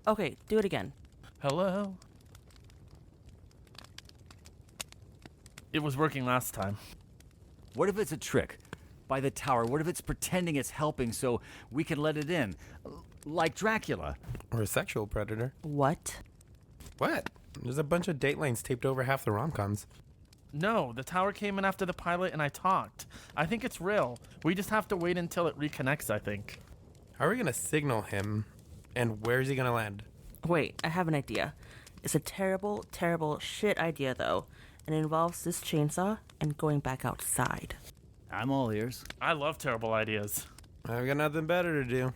Okay, do it again. Hello? It was working last time. What if it's a trick? By the tower, what if it's pretending it's helping so we can let it in? Like Dracula. Or a sexual predator. What? What? There's a bunch of datelines taped over half the rom-coms. No, the tower came in after the pilot and I talked. I think it's real. We just have to wait until it reconnects, I think. How are we going to signal him? And where's he going to land? Wait, I have an idea. It's a terrible, terrible shit idea, though. And it involves this chainsaw and going back outside. I'm all ears. I love terrible ideas. I've got nothing better to do.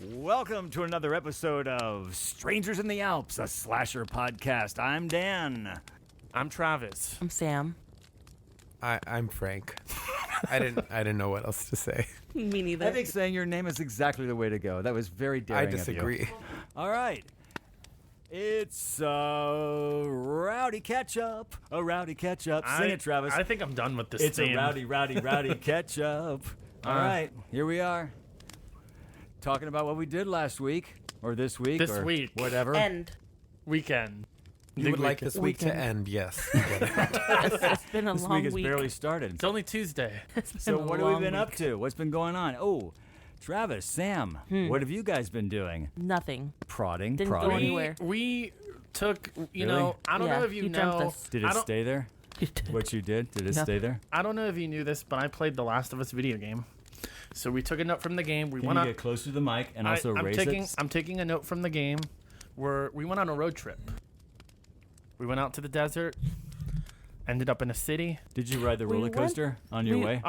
Welcome to another episode of Strangers in the Alps, a slasher podcast. I'm Dan. I'm Travis. I'm Sam. I'm Frank. I didn't know what else to say. Me neither. I think saying your name is exactly the way to go. That was very daring I disagree. of you. All right. It's a rowdy catch-up. A rowdy catch-up. Sing it, Travis. I think I'm done with this It's theme. a rowdy catch-up. All right, here we are. Talking about what we did last week, or this week, This or week. whatever. End. Weekend. You would like Weekend. this week to Weekend. end, yes. It's been a This long week has barely started. It's only Tuesday. So what have we been up to? What's been going on? Oh, Travis, Sam, what have you guys been doing? Nothing. Prodding, Didn't go prodding. anywhere. We took, Really? you know, I don't Yeah, know if you you dreamt know. this. Did I it don't- stay there? What you did? Did it Yep. stay there? I don't know if you knew this, but I played the Last of Us video game. So we took a note from the game. We Can went you on. get closer to the mic and also I'm raise taking, it? I'm taking a note from the game. We went on a road trip. We went out to the desert. Ended up in a city. Did you ride the We roller went- coaster on your we- way?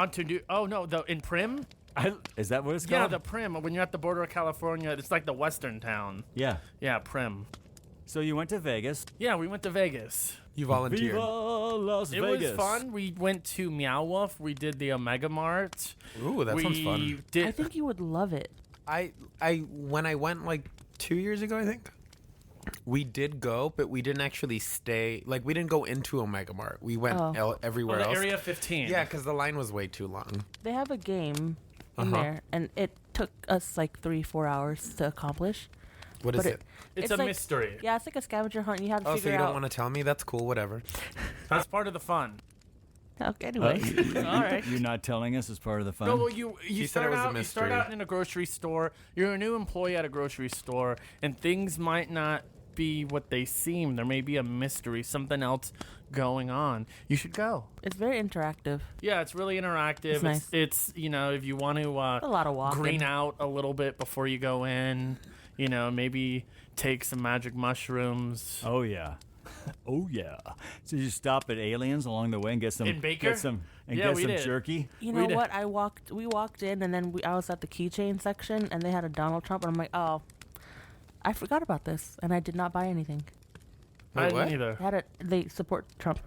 In Prim. Is that what it's Yeah, called? the Prim. When you're at the border of California, it's like the western town. Yeah. Yeah, Prim. So you went to Vegas. Yeah, we went to Vegas. You volunteered. Viva Las It Vegas. was fun. We went to Meow Wolf. We did the Omega Mart. Ooh, that sounds fun. Did, I think you would love it. When I went like 2 years ago, I think, we did go, but we didn't actually stay. Like, we didn't go into Omega Mart. We went everywhere the else. Area 15. Yeah, because the line was way too long. They have a game in Uh-huh. there, and it took us like 3-4 hours to accomplish. What is But it? It's a like- mystery. Yeah, it's like a scavenger hunt. You have to Oh, so figure you don't out. want to tell me? That's cool. Whatever. That's part of the fun. Okay, anyway. All right. You're not telling us as part of the fun? No, well, you He said start it was a out. You start mystery. out in a grocery store. You're a new employee at a grocery store, and things might not be what they seem. There may be a mystery, something else going on. You should go. It's very interactive. Yeah, it's really interactive. It's nice. It's you know, if you want to A lot of walking. green out a little bit before you go in, you know, maybe take some magic mushrooms. Oh, yeah. Oh, yeah. So you stop at Aliens along the way and get some... In Baker? Get some, Yeah, we did. jerky? You We know did. what? We walked in, and then I was at the keychain section, and they had a Donald Trump, and I'm like, oh, I forgot about this, and I did not buy anything. I Wait, didn't what? either. They support Trump.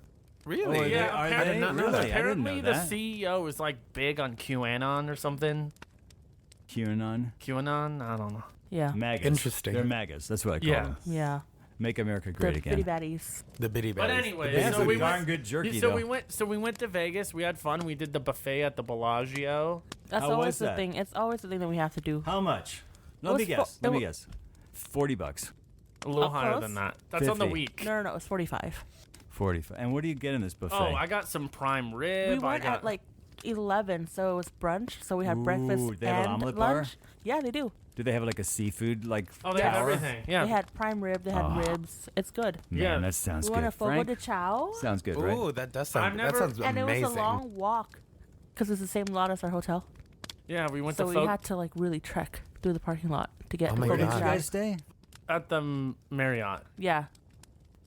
Really? Oh, Yeah, Are they? apparently, not know Really? that. I didn't apparently know the that. CEO is like big on QAnon or something. QAnon. QAnon? I don't know. Yeah. MAGAs. Interesting. They're MAGAs. That's what I call Yeah. them. Yeah. Make America The great bitty again. baddies. The bitty But baddies. anyway, The They have so some we darn went- good jerky, so though. we went to Vegas. We had fun. We did the buffet at the Bellagio. That's How always was the that? thing. It's always the thing that we have to do. How much? Let was me guess. fo- Let me it guess. $40. A little Up higher close? than that. That's on the 50. week. No, it was 45. 45. And what do you get in this buffet? Oh, I got some prime rib. We I went got at like 11, so it was brunch. So we had Ooh, breakfast they have an and omelet bar? lunch. Yeah, they do. Do they have like a seafood like Oh, they have tower? everything. Yeah. They had prime rib. They had Oh. ribs. It's good. Man, Yeah. that sounds We good. went to Fogo Frank? de Chao, Sounds good, right? Ooh, that does sound. I've That never- sounds and amazing. it was a long walk because it's the same lot as our hotel. Yeah, we went So to we had to like really trek through the parking lot to get Oh to my Fogo de Where did God. you Chao. guys stay? at the Marriott. Yeah,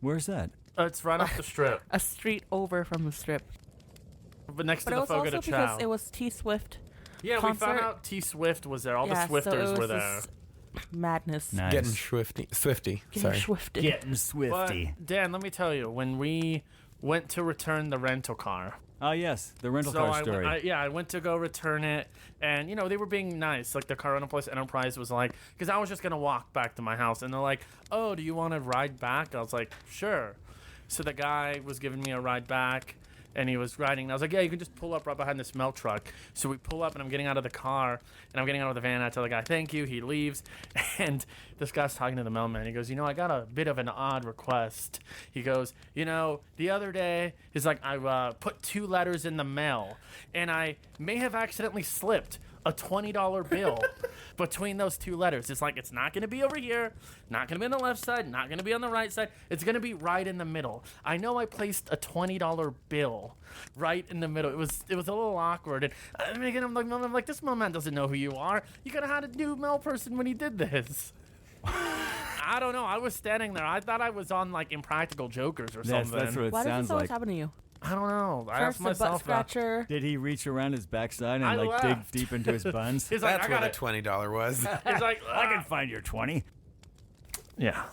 Where's that? It's right off the strip, a street over from the strip. but next But to it the was Fogo also de because Chao. it was T Swift. Yeah, we concert. found out T Swift was there. All Yeah, the so it Swifters was were there. this madness. Nice. Getting swifty. Getting Sorry. swifted. Getting swifty. But Dan, let me tell you, when we went to return the rental car. Oh, yes, the rental So car story. I went to go return it, and they were being nice. Like the car rental place, Enterprise, was like, because I was just gonna walk back to my house, and they're like, "Oh, do you want to ride back?" I was like, "Sure." So the guy was giving me a ride back, and he was riding. And I was like, "Yeah, you can just pull up right behind this mail truck." So we pull up, and I'm getting out of the car, and I'm getting out of the van. I tell the guy, "Thank you." He leaves, and this guy's talking to the mailman. He goes, "I got a bit of an odd request." He goes, "The other day, he's like, I put 2 letters in the mail, and I may have accidentally slipped a $20 bill between those 2 letters. It's like, it's not going to be over here, not going to be on the left side, not going to be on the right side. It's going to be right in the middle. I know I placed a $20 bill right in the middle." It was a little awkward. And I'm like, this mailman doesn't know who you are. You could have had a new mail person when he did this. I don't know. I was standing there. I thought I was on like Impractical Jokers or Yes, something. that's what it Why does sounds this always like. happen to you? I don't know. I First asked the butt myself that. scratcher. Did he reach around his backside I and like dig laughed. deep into his buns? He's like, That's I what got a $20 was. He's like, I can find your 20. Yeah.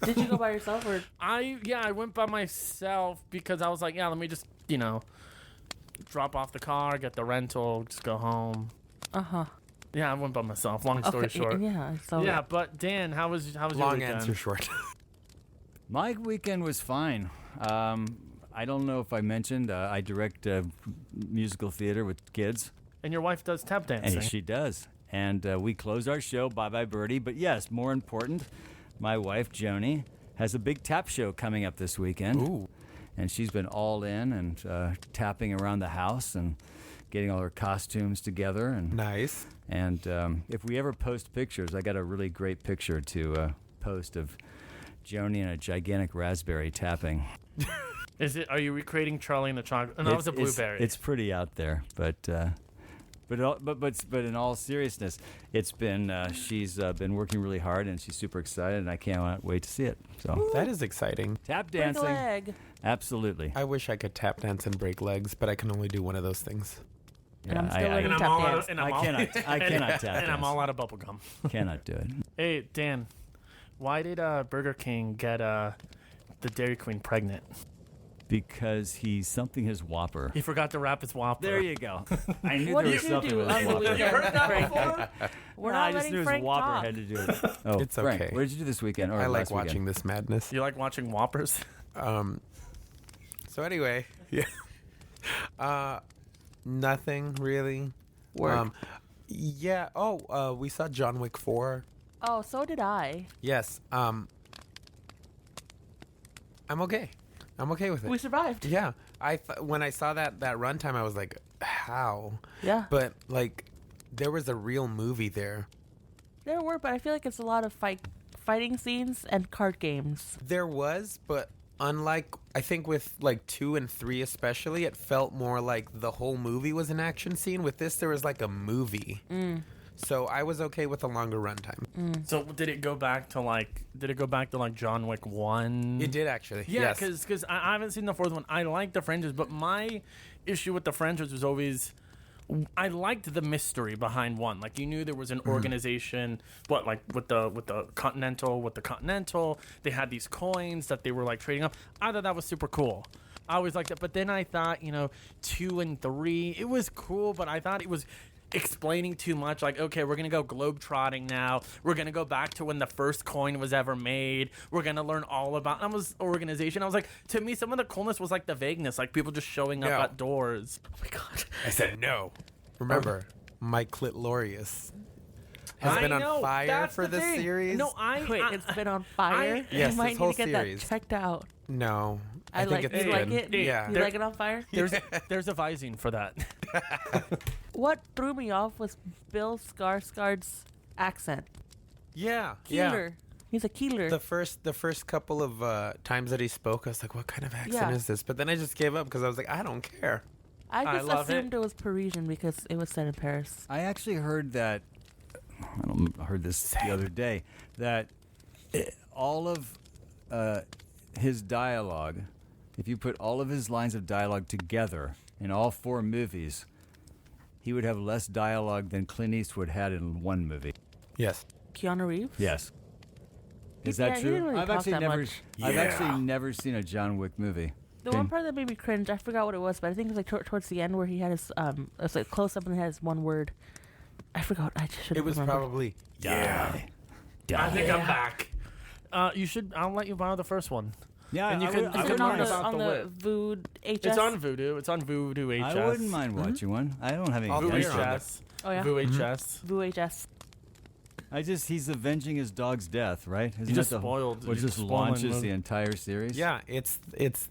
Did you go by yourself or? I went by myself because I was like, let me just, drop off the car, get the rental, just go home. Uh-huh. Yeah, I went by myself. Long story short. Yeah. So Yeah, but Dan, how was your Long weekend? answer short. My weekend was fine. I don't know if I mentioned I direct musical theater with kids. And your wife does tap dancing. And she does. And we close our show, Bye Bye Birdie. But yes, more important, my wife, Joni, has a big tap show coming up this weekend. Ooh. And she's been all in and tapping around the house and getting all her costumes together. And Nice. And if we ever post pictures, I got a really great picture to post of Joni and a gigantic raspberry tapping. Are you recreating Charlie and the Chocolate? No, that was a blueberry. It's pretty out there, but in all seriousness, it's been she's been working really hard and she's super excited, and I can't wait to see it. So That is exciting. tap break a dancing, leg. absolutely. I wish I could tap dance and break legs, but I can only do one of those things. And I'm still learning and tap I'm all dance. out, and I I'm all, cannot tap and I'm dance. all out of bubble gum. Cannot do it. Hey, Dan, why did Burger King get the Dairy Queen pregnant? Because he's something his Whopper. He forgot to wrap his Whopper. There you go. I knew What there did was you something do with on his the Whopper. weekend, Frank? We're No, not I just letting knew his Frank Whopper talk. had to do it. Oh, It's Frank, okay. what did you do this weekend? Or I like last watching weekend? this madness. You like watching Whoppers? So anyway, yeah. Nothing really. Work. Yeah. Oh, we saw John Wick 4. Oh, so did I. Yes. I'm okay. I'm okay with it. We survived. Yeah. When I saw that runtime, I was like, how? Yeah. But like, there was a real movie there. There were, but I feel like it's a lot of fighting scenes and card games. There was, but unlike I think with like 2 and 3 especially, it felt more like the whole movie was an action scene. With this, there was like a movie. So I was okay with a longer runtime. So did it go back to like John Wick 1? It did actually. Yeah, Yes. because I haven't seen the 4th one. I like the franchise, but my issue with the franchise was always I liked the mystery behind 1. Like you knew there was an organization, with the Continental, they had these coins that they were like trading up. I thought that was super cool. I always liked it, but then I thought 2 and 3, it was cool, but I thought it was explaining too much. Like, okay, we're gonna go globetrotting now. We're gonna go back to when the first coin was ever made. We're gonna learn all about that was organization. I was like, to me, some of the coolness was like the vagueness, like people just showing up Yeah. at doors. Oh my god! I said no. Remember, my clitorius has been on fire for this series. No, Wait, it's been on fire? Yes, you might this need whole to get series. that checked out. No, I think like it's you like good. it? Yeah. You like it on fire? There's a Visine for that. What threw me off was Bill Skarsgård's accent. Yeah. Keeler. He's a Keeler. The first couple of times that he spoke, I was like, what kind of accent Yeah. is this? But then I just gave up because I was like, I don't care. I I just love assumed it was Parisian because it was set in Paris. I actually heard that. I heard this the other day that all of his dialogue, if you put all of his lines of dialogue together in all 4 movies, he would have less dialogue than Clint Eastwood had in 1 movie. Yes. Keanu Reeves? Yes. Is Yeah, that he true? didn't really talk that much. I've actually never seen a John Wick movie. The one part that made me cringe, I forgot what it was, but I think it was like towards the end where he had his it was like close up and he had his one word. I forgot. I should. It was probably Die. I think I'm back. You should. I'll let you borrow the first one. Yeah, And you I can- would- you Is I can it would learn on the about on the the whip. Vood HS? It's on Voodoo. It's on Voodoo HS. I wouldn't mind watching one. I don't have any. All the way against it. around. VHS. Oh yeah. VHS. VHS. He's avenging his dog's death, right? Isn't just that the, spoiled- Which you just spoiled launches movie. the entire series. Yeah, it's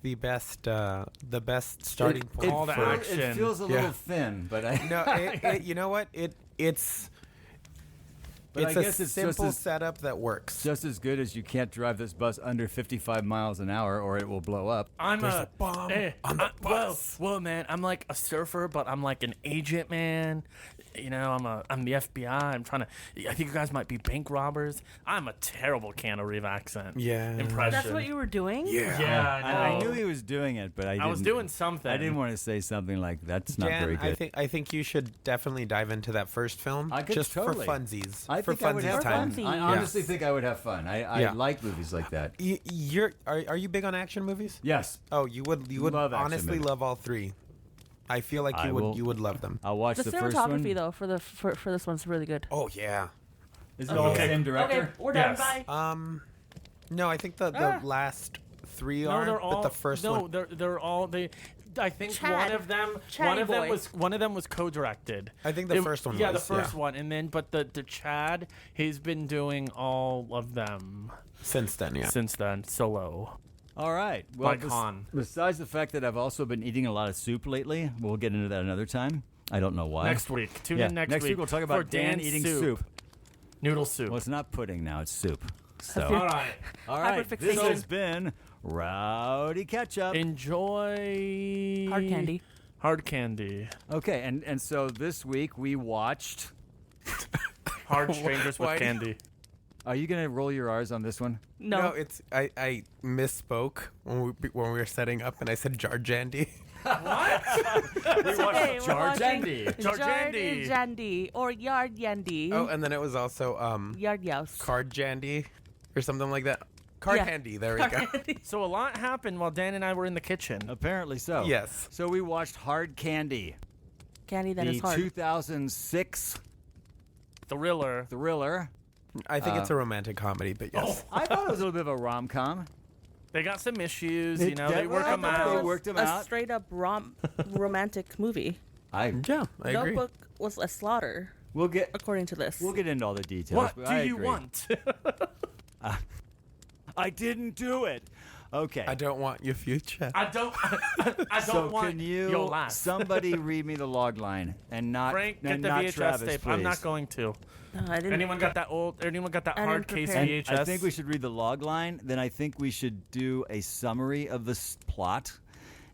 the best starting point. Call to for action. It feels a Yeah. little thin, but I. No, you know what? It's But I a guess it's just simple as- setup that works. Just as good as you can't drive this bus under 55 miles an hour or it will blow up. I'm There's a bomb on the bus. Whoa, man! I'm like a surfer, but I'm like an agent, man. You know, I'm the FBI. I'm trying to. I think you guys might be bank robbers. I'm a terrible Keanu Reeves accent. Yeah. Impression. That's what you were doing? Yeah, I knew he was doing it, but I didn't. I was doing something. I didn't want to say something like that's not very Jan, good. I think you should definitely dive into that first film I could just totally. for funsies. I for think I would funsies have time. fun. Funsies. I honestly think I would have fun. I Yeah. like movies like that. Are you big on action movies? Yes, Oh, you would Love action honestly movies. love all three. I feel like I you will- would love them. I'll watch The the first one. cinematography though for this one's really good. Oh yeah. Is it all the Okay. same Okay, director? we're done. Yes. Bye. No, I think the last three No, are, they're all. but the first no, one. they're all. I think Chad. one of them. Chatty boy. One of them was co-directed. I think the first one Yeah, was, the first yeah. one, and then but the Chad, he's been doing all of them Since then, yeah. since then solo. All right. Well, Like Han. besides the fact that I've also been eating a lot of soup lately, we'll get into that another time. I don't know why. Next week, tune Yeah, in next week week. we'll talk for about Dan Dan's eating soup. Noodle soup. Well, it's not pudding now; it's soup. So, all right. all right. This Hyperfixation. has been Rowdy Ketchup. Enjoy Hard candy. Hard candy. Okay, and so this week we watched. Hard strangers with Why do you- candy. Are you gonna roll your R's on this one? No. it's I misspoke when we were setting up, and I said Jarjandy. We Okay, we're Jar watching Jandy. Jarjandy. Jarjandy or Yard Yandy. Oh, and then it was also Yard Youse. Card Jandy or something like that. Card Yeah. Handy. There we go. So a lot happened while Dan and I were in the kitchen. Apparently so. Yes. So we watched Hard Candy, Candy that the is hard. 2006 Thriller. thriller. I think it's a romantic comedy, but yes. I thought it was a little bit of a rom-com. They got some issues, They you know. They did- work I them thought out. they worked them a out. straight up romantic movie. Yeah, I agree. Notebook was a slaughter, We'll get according to this. into all the details. What but do I you agree. want? I didn't do it. Okay. I don't want your future. I don't. I don't so want can your you laugh. somebody read me the log line and not Frank, get and the not VHS Travis, tape. please. I'm not going to. No, I didn't. Anyone got that old? Anyone got that I hard didn't case prepare. VHS? I think we should read the log line. Then I think we should do a summary of the plot,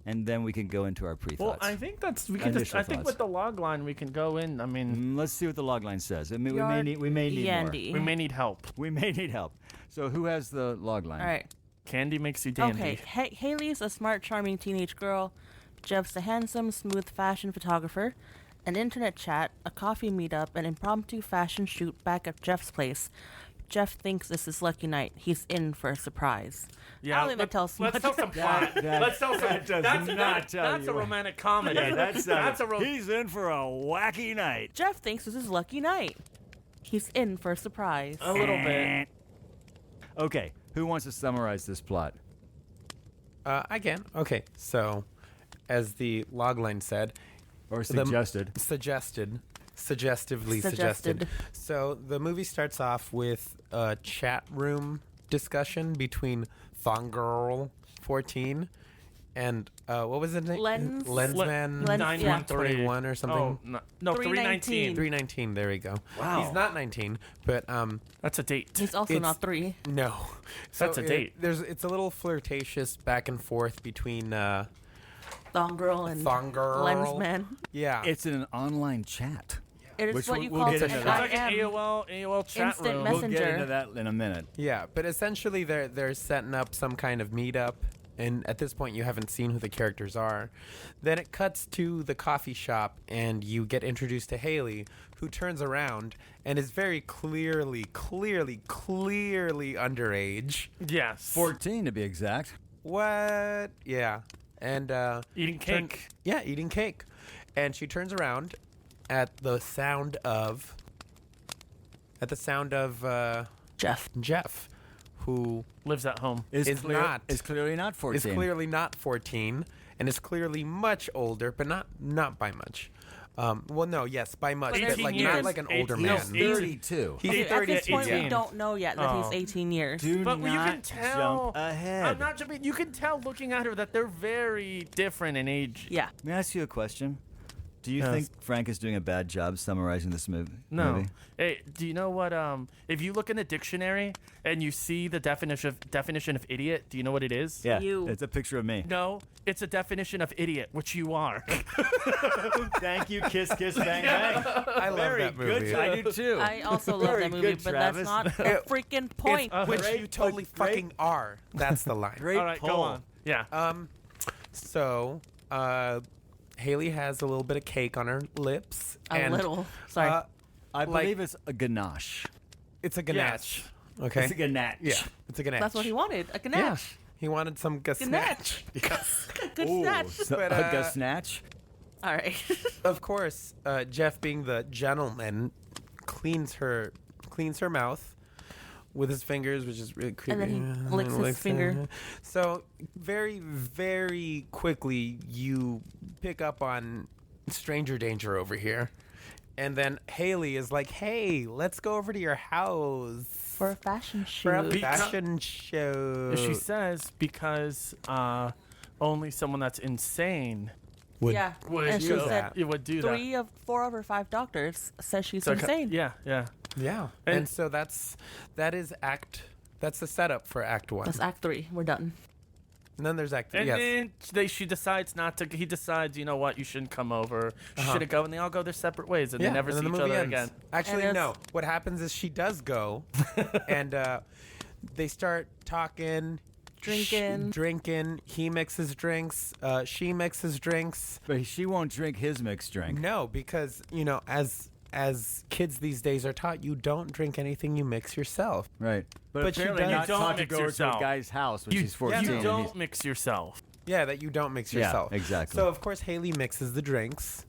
and then we can go into our pre-thoughts. Well, I think that's we can just. Initial I think thoughts. with the log line we can go in. I mean, Let's see what the log line says. I mean, Yard we may need Yandy. we may need help. more. We may need help. So who has the log line? All right. Candy makes you dandy. Okay. Haley's a smart, charming teenage girl. Jeff's a handsome, smooth fashion photographer. An internet chat, a coffee meetup, an impromptu fashion shoot back at Jeff's place. Jeff thinks this is lucky night. He's in for a surprise. Yeah, I don't even tell so let's much. tell some plot. Let's tell some. that does That's, not tell that's you a what- romantic comedy. Yeah, that's a he's in for a wacky night. Jeff thinks this is lucky night. He's in for a surprise. a little bit. Okay, who wants to summarize this plot? I can. Okay, so as the logline said, Or suggested? suggestively suggested. So the movie starts off with a chat room discussion between Thongirl 14 and what was it? Lens- Lensman Lens- 921 or something. Oh no, 319. 319. There we go. Wow. He's not 19, but That's a date. He's also It's- not 3. no. So That's a date. It's a little flirtatious back and forth between Thongirl and Thongirl. Lensman. Yeah. It's in an online chat. It is Which what we'll- you we'll call get an into It's that. like an AOL chat Instant room. message- We'll get Messenger. into that in a minute. Yeah, but essentially they're setting up some kind of meetup and at this point you haven't seen who the characters are. Then it cuts to the coffee shop, and you get introduced to Hayley, who turns around and is very clearly underage. Yes. 14 to be exact. What? Yeah. And Eating cake. eating cake. And she turns around at the sound of Jeff, who Lives at home. is clearly not 14. is clearly not 14 and is clearly much older, but not by much. Well, no, yes, by much, but 18 like years. not like an older 18 man. years. 32. He's Okay, at 30 this point, we 18. don't know yet that he's 18 years. Do But not you can tell. jump ahead. I'm not jumping. You can tell looking at her that they're very different in age. Yeah. May I ask you a question? Do you Yes. think Frank is doing a bad job summarizing this movie? No. Hey, do you know what? If you look in the dictionary and you see the definition of idiot, do you know what it is? Yeah, You. it's a picture of me. No, it's a definition of idiot, which you are. Thank you, kiss, kiss, bang, bang. I love Very that movie. good. I do too. I also love Very that movie, good, but Travis. that's not the freaking point. Which Great- you totally great- fucking are. That's the line. Great All right, pull. go on. Yeah. So, Hayley has a little bit of cake on her lips. A little. Sorry. I like- believe it's a ganache. It's a ganache. Okay. It's a ganache. Yeah, it's a ganache. That's what he wanted. A Yeah. ganache. He wanted some Ganache. Yes. Good Ooh, snatch. so, But, a gasnatch? All right. Of course, Jeff, being the gentleman, cleans her mouth with his fingers, which is really creepy. then he licks his finger. So very, very quickly, you pick up on stranger danger over here. And then Hayley is like, "Hey, let's go over to your house For a fashion shoot. for a fashion show." She says because only someone that's insane would Yeah. would And she do said that. It would do that. 4 of her 5 doctors says she's So insane. Yeah, yeah. Yeah, And- and so that's the setup for Act 1. That's Act 3. We're done. And then there's Act 3. And Yes. then she decides not to. He decides, you know what, you shouldn't come over. You shouldn't go, and they all go their separate ways, and they never and see then each the movie other ends. again. Actually, And no. What happens is she does go, and they start talking, Drinking. He mixes drinks. She mixes drinks. But she won't drink his mixed drink. No, because as kids these days are taught, you don't drink anything you mix yourself. Right. But she apparently does- not You don't taught to mix go to a yourself. guy's house when You, she's 14. you and don't he's- mix yourself. Yeah, that you don't mix Yeah, yourself. exactly. So of course Hayley mixes the drinks,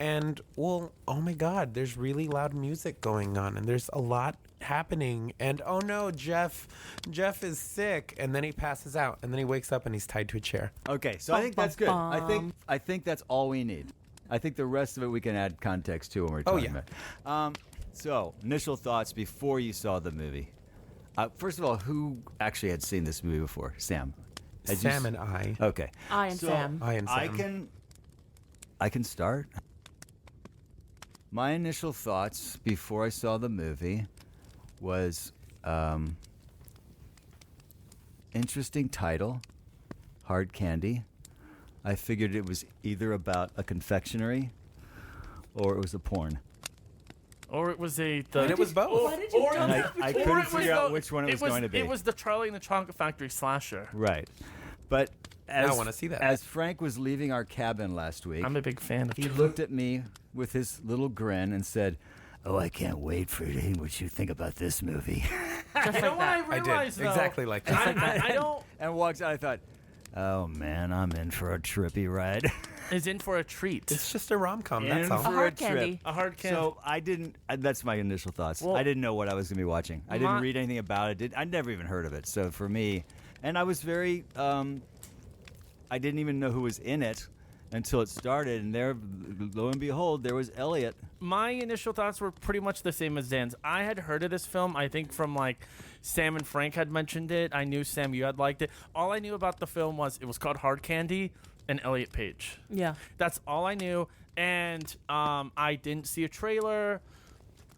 and well, oh my God, there's really loud music going on, and there's a lot happening, and oh no, Jeff is sick, and then he passes out, and then he wakes up and he's tied to a chair. Okay, so I think that's good. Bum. I think that's all we need. I think the rest of it we can add context to when we're talking yeah. about. So initial thoughts before you saw the movie. First of all, who actually had seen this movie before? Sam. Had you Sam s- and I. Okay. I and Sam. I and Sam. I can start. My initial thoughts before I saw the movie was interesting title, Hard Candy. I figured it was either about a confectionery or it was a porn. Or it was a. And it was both. Why did you Or- jump? And I or couldn't it was figure out the- which one it was going to be. It was the Charlie and the Chocolate Factory slasher. Right. But as, I wanna see that. As Frank was leaving our cabin last week, I'm a big fan of. he looked at me with his little grin and said, "Oh, I can't wait for hearing what you think about this movie." Just You like know what I that. I did. realized, though? Exactly like that. I don't. And walks out. I thought, "Oh man, I'm in for a trippy ride." Is in for a treat. It's just a rom-com, that's In all. for A hard a trip. candy. A hard candy. So I didn't. That's my initial thoughts. Well, I didn't know what I was going to be watching. I didn't my- read anything about it. I'd never even heard of it. So for me, and I was very. I didn't even know who was in it until it started, and there, lo and behold, there was Elliot. My initial thoughts were pretty much the same as Dan's. I had heard of this film, I think, from like Sam and Frank had mentioned it. I knew, Sam, you had liked it. All I knew about the film was it was called Hard Candy and Elliot Page. Yeah. That's all I knew. And I didn't see a trailer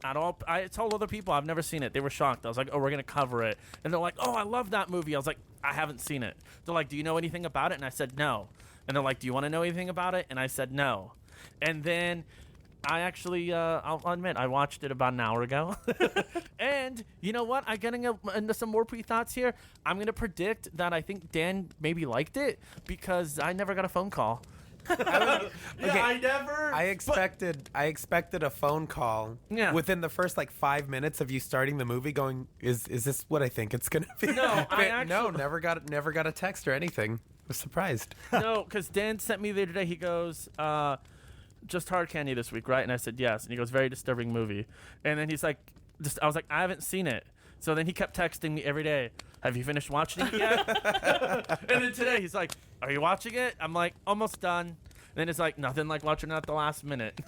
at all. I told other people I've never seen it. They were shocked. I was like, oh, we're going to cover it. And they're like, oh, I love that movie. I was like, I haven't seen it. They're like, do you know anything about it? And I said, no. And they're like, do you want to know anything about it? And I said, no. And then I actually, I'll admit, I watched it about an hour ago. And you know what? I'm getting into some more pre-thoughts here. I'm going to predict that I think Dan maybe liked it because I never got a phone call. I never. I expected a phone call within the first like 5 minutes of you starting the movie. Going, is this what I think it's gonna be? No, never got a text or anything. I was surprised. No, because Dan sent me the other day. He goes, "Just hard candy this week, right?" And I said yes. And he goes, "Very disturbing movie." And then he's like, I was like, "I haven't seen it." So then he kept texting me every day, "Have you finished watching it yet?" And then today he's like, "Are you watching it?" I'm like, "Almost done." And then it's like, nothing like watching it at the last minute.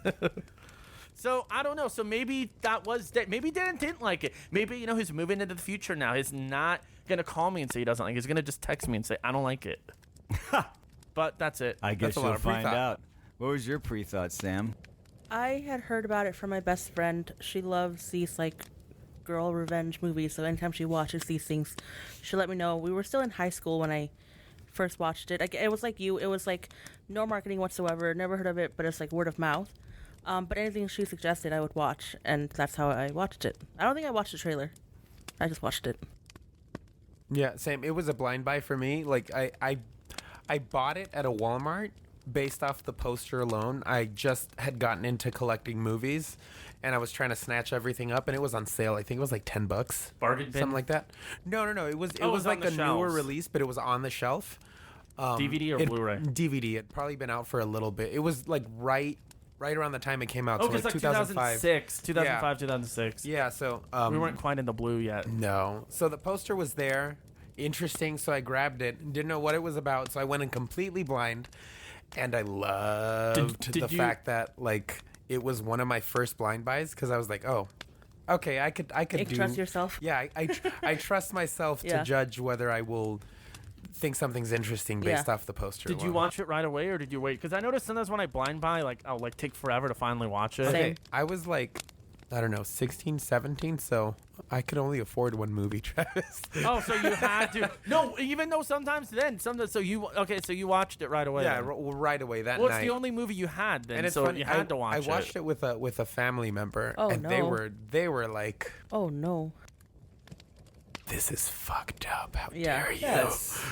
So I don't know. So maybe that was maybe Dan didn't like it. Maybe, he's moving into the future now. He's not going to call me and say he doesn't like it. He's going to just text me and say, "I don't like it." But that's it. I guess That's a lot you'll of find pre-thought. out. What was your pre-thought, Sam? I had heard about it from my best friend. She loves these like girl revenge movies, so anytime she watches these things, she'll let me know. We were still in high school when I first watched it. Like, it was like you. It was like no marketing whatsoever. Never heard of it, but it's like word of mouth. But anything she suggested, I would watch, and that's how I watched it. I don't think I watched the trailer. I just watched it. Yeah, same. It was a blind buy for me. Like I bought it at a Walmart based off the poster alone. I just had gotten into collecting movies, and I was trying to snatch everything up, and it was on sale. I think it was like $10, Bargain bin? something like that. No. It was Oh, it was on like the a newer shelves. release, but it was on the shelf. DVD or Blu-ray? DVD. It'd probably been out for a little bit. It was like right around the time it came out. Oh, so because like like 2005. 2005, 2006. Yeah. So We weren't quite in the blue yet. No. So the poster was there. Interesting. So I grabbed it. Didn't know what it was about. So I went in completely blind. And I loved Did the you- fact that like it was one of my first blind buys because I was like, oh, okay, I could You do. trust yourself? Yeah, I trust myself Yeah. to judge whether I will think something's interesting based Yeah. off the poster. Did you alone. watch it right away or did you wait? Because I noticed sometimes when I blind buy, like I'll like take forever to finally watch it. Same. Okay, I was like, I don't know, 16, 17, so I could only afford one movie, Travis. Oh, so you had to? No, even though sometimes so you watched it right away. Yeah, then. right away that Well, night. it's the only movie you had then, and it's so funny, you had to watch I it. watched it with a family member, Oh, and no. they were like, Oh no. "This is fucked up. How Yeah. dare you?" Yes.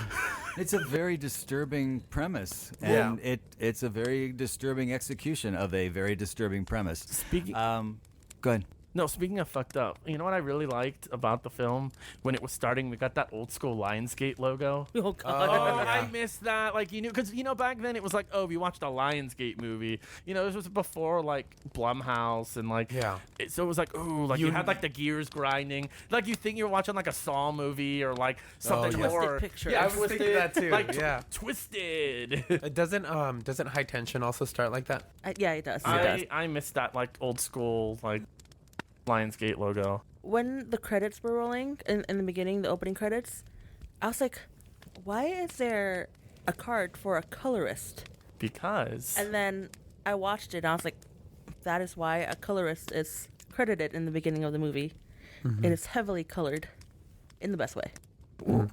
It's a very disturbing premise, Yeah. and it's a very disturbing execution of a very disturbing premise. Speaking. Go ahead. No, speaking of fucked up, you know what I really liked about the film? When it was starting, we got that old school Lionsgate logo. Oh god. Oh, yeah. I missed that. Like, because, back then it was like, oh, we watched a Lionsgate movie. This was before, like, Blumhouse and, like, Yeah. so it was like, ooh, like, you had, like, the gears grinding. Like, you think you're watching, like, a Saw movie or, like, something yeah. horror. Twisted Picture. Yeah, I was thinking that too, Like, yeah. Twisted. Doesn't High Tension also start like that? Yeah, it does. It does. I missed that, like, old school, like, Lionsgate logo. When the credits were rolling in the beginning, the opening credits, I was like, why is there a card for a colorist? Because. And then I watched it and I was like, that is why a colorist is credited in the beginning of the movie. It is heavily colored in the best way.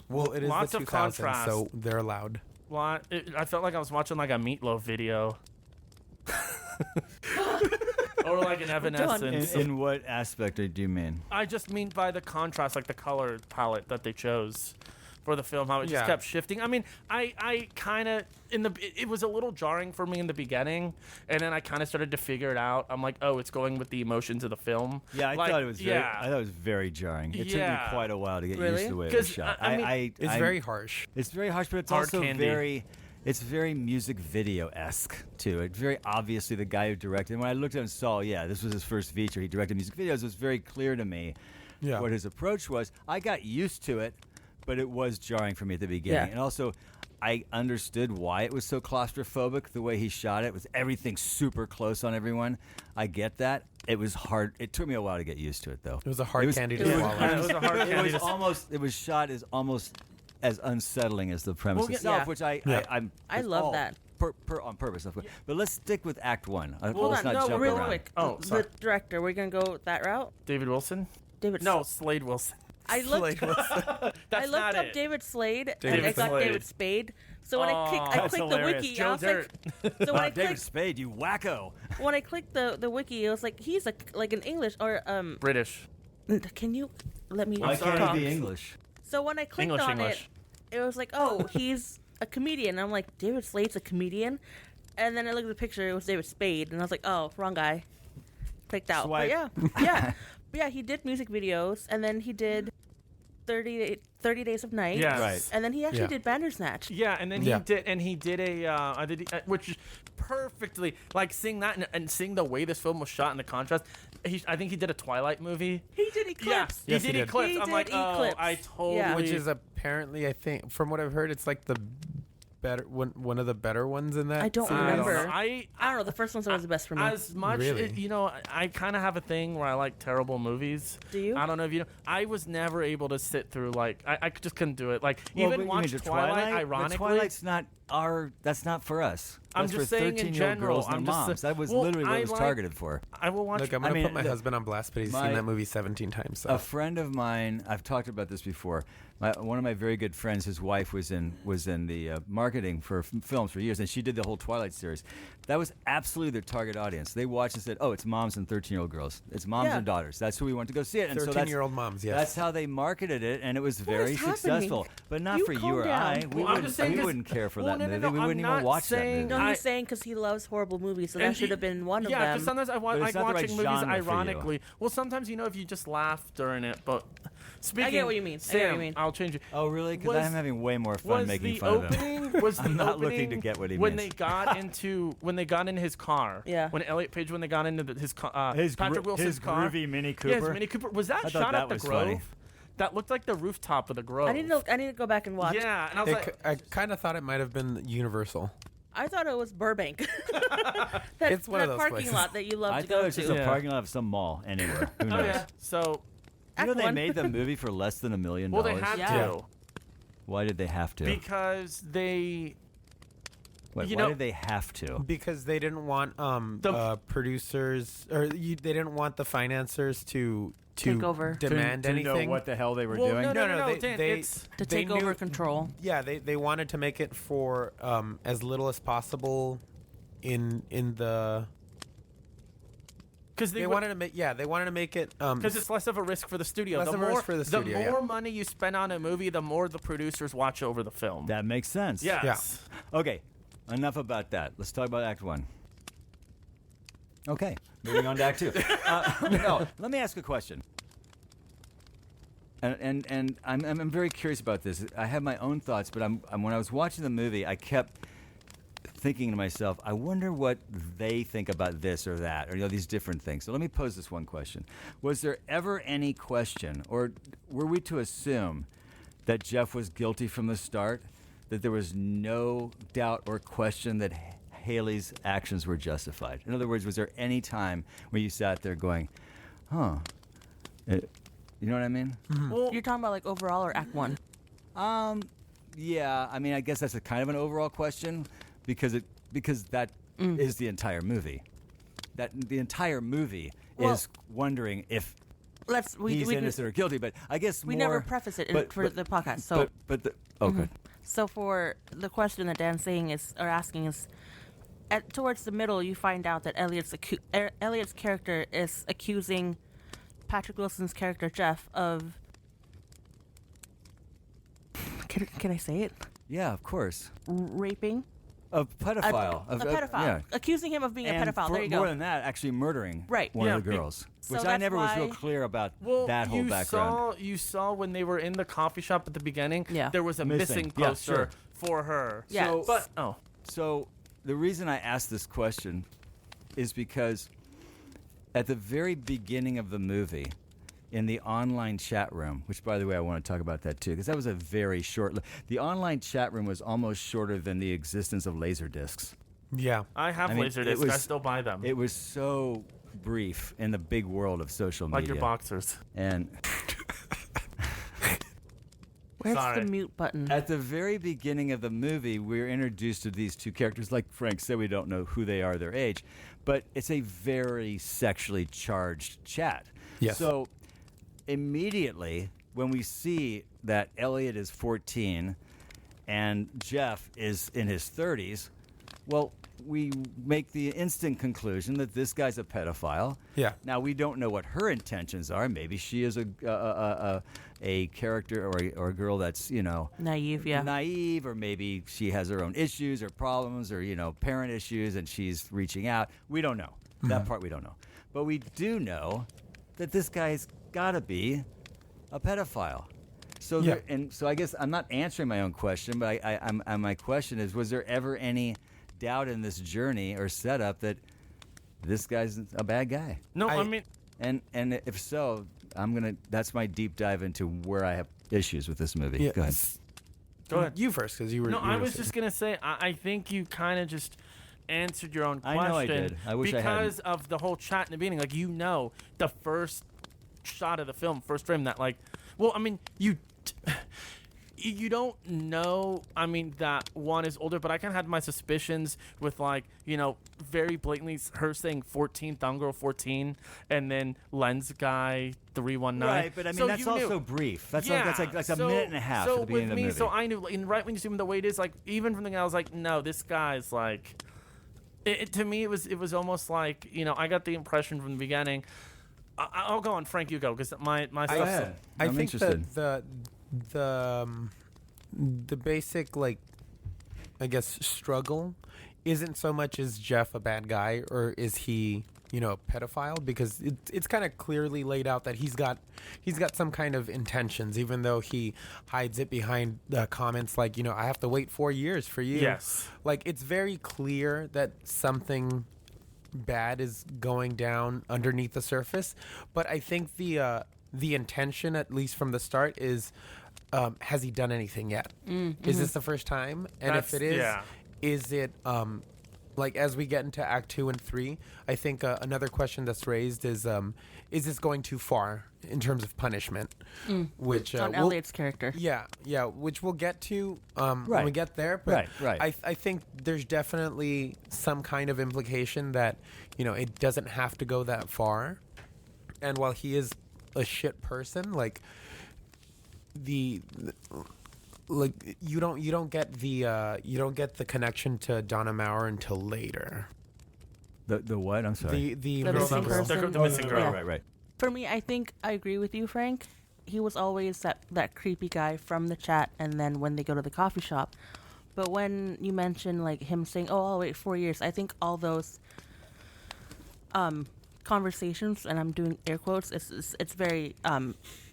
Well, it is Lots the of 2000s, contrast. so they're allowed. Well, I felt like I was watching like a Meatloaf video. Or like an Evanescence. In what aspect do you mean? I just mean by the contrast, like the color palette that they chose for the film, how it just Yeah. kept shifting. I mean, I kind of, it was a little jarring for me in the beginning, and then I kind of started to figure it out. I'm like, oh, it's going with the emotions of the film. Yeah, I Like, thought it was very. yeah. I thought it was very jarring. It took me Yeah. quite a while to get Really? used to the way it was 'Cause, shot. I mean, It's I'm- very harsh. It's very harsh, but it's Hard also candy. very. It's very music video esque too. It's very obviously the guy who directed. And when I looked at him and saw, yeah, this was his first feature. He directed music videos. It was very clear to me Yeah. what his approach was. I got used to it, but it was jarring for me at the beginning. Yeah. And also, I understood why it was so claustrophobic. The way he shot it was everything super close on everyone. I get that. It was hard. It took me a while to get used to it, though. It was a hard candy to it was- swallow. Yeah, it was a hard It candy was to almost. It was shot as almost as unsettling as the premise Well, yeah- itself, yeah. which I'm. I it's love all that. on purpose. Of course. But let's stick with Act One. Hold let's on, not no, jump real around. quick. Oh, sorry. The director, we're gonna go that route. David Wilson? David. No, Slade Wilson. I looked. That's I looked not up it. David Slade, David and I got Slade. David Spade. So when I that's clicked the hilarious. wiki. Joe I was Dirt. like, so when I David clicked, Spade, you wacko. when I clicked the wiki, it was like he's like an English or British. Can you let me Why sorry. can't talk? he be English? So when I clicked English, on English. it was like, oh, he's a comedian. I'm like, David Slade's a comedian, and then I looked at the picture. It was David Spade, and I was like, oh, wrong guy. Clicked out. Swipe. But yeah. But yeah, he did music videos, and then he did 30 Days of Night. Yes. Right. And then he actually Yeah. did Bandersnatch. Yeah, and then Yeah. he did which is perfectly like seeing that and seeing the way this film was shot and the contrast. I think he did a Twilight movie. He did Eclipse. Yeah, Yes, he he did did. Eclipse. He I'm did like, Eclipse. oh, I totally. Yeah. Which is apparently, I think, from what I've heard, it's like the better one of the better ones in that. I don't series. I don't remember. know. I don't know. The first one's always the best for me. As much, Really? I kind of have a thing where I like terrible movies. Do you? I don't know if you know. I was never able to sit through like I just couldn't do it. Like Well, but even you watch mean the Twilight. But Ironically, Twilight's not that's not for us. I'm That's just for saying in 13-year-old general, girls and I'm their just moms. sa- That was well, literally what I it was like- targeted for. I will watch. Look, I'm I gonna mean, put my husband on blast, but he's my- seen that movie 17 times. So. A friend of mine, I've talked about this before. One of my very good friends, his wife was in the marketing for films for years, and she did the whole Twilight series. That was absolutely their target audience. They watched and said, "Oh, it's moms and 13-year-old girls. It's moms Yeah. and daughters. That's who we want to go see it." And so that's 13-year-old moms, yes. That's how they marketed it, and it was What very is happening? successful. But not You for you calm or down. I. We Well, I'm just saying 'cause- wouldn't care for well, that no, movie. no, We I'm wouldn't not even watch that saying- movie. No, I- he's saying because he loves horrible movies, so that And should have been one of Yeah, them. because sometimes I But like it's not the right watching movies genre for you. ironically. Well, sometimes if you just laugh during it, but speaking, what you mean. I Sam, get what you mean. I'll change it. Oh, really? Because Was- I'm having way more fun Was making the fun of him. opening? Was I'm the not opening looking to get what he when means. they got in his car? Yeah. When Elliot Page when they got into his car, His Patrick gro- Wilson's his car. groovy Mini Cooper. Yeah, his Mini Cooper. Was that I thought shot that at the was Grove? funny. That looked like the rooftop of the Grove. I need to go back and watch. Yeah, and I was like, I kind of thought it might have been Universal. I thought it was Burbank. that It's one of that those parking places. lot that you love I to thought go it was to. just a Yeah. parking lot of some mall anywhere. Who knows? oh yeah. So, You know Act they one. made the movie for less than $1 million. well, they had Yeah. to Why did they have to? because they. Wait, you why know- did they have to? Because they didn't want producers they didn't want the financiers to Take over. demand to anything. know what the hell they were Well, doing. no, they- Dan, they- it's To they take over knew- control. Yeah, they wanted to make it for as little as possible in the because they wanted to make it because it's less of a risk for the studio. Less the of a more risk for the studio, more yeah. money you spend on a movie, the more the producers watch over the film. That makes sense. Yes. Okay, enough about that. Let's talk about Act 1. Okay, moving on to Act 2. No, let me ask a question. And I'm very curious about this. I have my own thoughts, but when I was watching the movie, I kept thinking to myself, I wonder what they think about this or that, or these different things. So let me pose this one question: was there ever any question, or were we to assume that Jeff was guilty from the start, that there was no doubt or question that Hayley's actions were justified? In other words, was there any time where you sat there going, "Huh"? You know what I mean? Well, You're talking about like overall or Act 1? Yeah. I mean, I guess that's a kind of an overall question because that is the entire movie. That the entire movie Well- is wondering if We he's innocent or guilty. But I guess we more, never preface it but- the podcast. So good. So for the question that Dan's saying or asking is, towards the middle, you find out that Elliot's character is accusing Patrick Wilson's character Jeff of. Can I say it? Yeah, of course. Raping A pedophile. a pedophile, yeah. accusing him of being And a pedophile. There you more go. than that, actually murdering Right. one Yeah, of the girls, So which I that's never was real why- clear about well, that whole you background. you saw when they were in the coffee shop at the beginning. Yeah. There was a Missing. missing Yeah, poster sure. for her. Yeah. So- But So the reason I asked this question is because at the very beginning of the movie, in the online chat room, which, by the way, I want to talk about that too, because that was a very short. The online chat room was almost shorter than the existence of laser discs. yeah. I have I mean, laser it discs. I was- still buy them. It was so brief in the big world of social like media. your boxers. And Where's Sorry. the mute button? at the very beginning of the movie, we're introduced to these two characters. Like Frank said, we don't know who they are, their age, but it's a very sexually charged chat. Yes. So immediately, when we see that Elliot is 14 and Jeff is in his 30s, well, we make the instant conclusion that this guy's a pedophile. Yeah. Now, we don't know what her intentions are. Maybe she is a character or a girl that's, Naive, yeah. naive, or maybe she has her own issues or problems or, parent issues and she's reaching out. We don't know. That part we don't know. But we do know that this guy's got to be a pedophile. So, Yeah. so I guess I'm not answering my own question, but my question is, was there ever any doubt in this journey or setup that this guy's a bad guy? No, I mean, and if so, that's my deep dive into where I have issues with this movie. Yeah. Go ahead. go ahead. You first, because you were. No, you I were was saying- just gonna say I think you kind of just answered your own I question. know I did. I wish I hadn't. because of the whole chat in the beginning. Like the first shot of the film, first frame. That well, I mean you don't know. I mean that one is older, but I kind of had my suspicions with very blatantly her saying 14, thumb girl 14, and then lens guy 319. Right, but I mean So that's you knew. also brief. That's Yeah, like a so- minute and a half so at the beginning with of the me, movie. So I knew, and right when you see him the way it is, even from the beginning, I was like, no, this guy's to me, it was almost like, I got the impression from the beginning. I'll go on, Frank, you go, because my Go stuff. ahead. I I'm think interested. that the basic I guess struggle isn't so much is Jeff a bad guy or is he a pedophile, because it's kind of clearly laid out that he's got some kind of intentions, even though he hides it behind comments like I have to wait 4 years for you. Yes. It's very clear that something bad is going down underneath the surface, but I think the intention, at least from the start, is has he done anything yet? Is this the first time? And if it is, is it as we get into Act 2 and 3, I think another question that's raised is this going too far in terms of punishment? Which On Elliot's character. yeah, which we'll get to when we Right. get there. But Right. I think there's definitely some kind of implication that it doesn't have to go that far. And while he is a shit person, you don't get the connection to Donna Maurer until later. The what? I'm sorry. The The missing missing girl. person. The missing girl. Yeah. Right. For me, I think I agree with you, Frank. He was always that creepy guy from the chat, and then when they go to the coffee shop. But when you mention him saying, "Oh, I'll wait 4 years," I think all those conversations, and I'm doing air quotes, it's very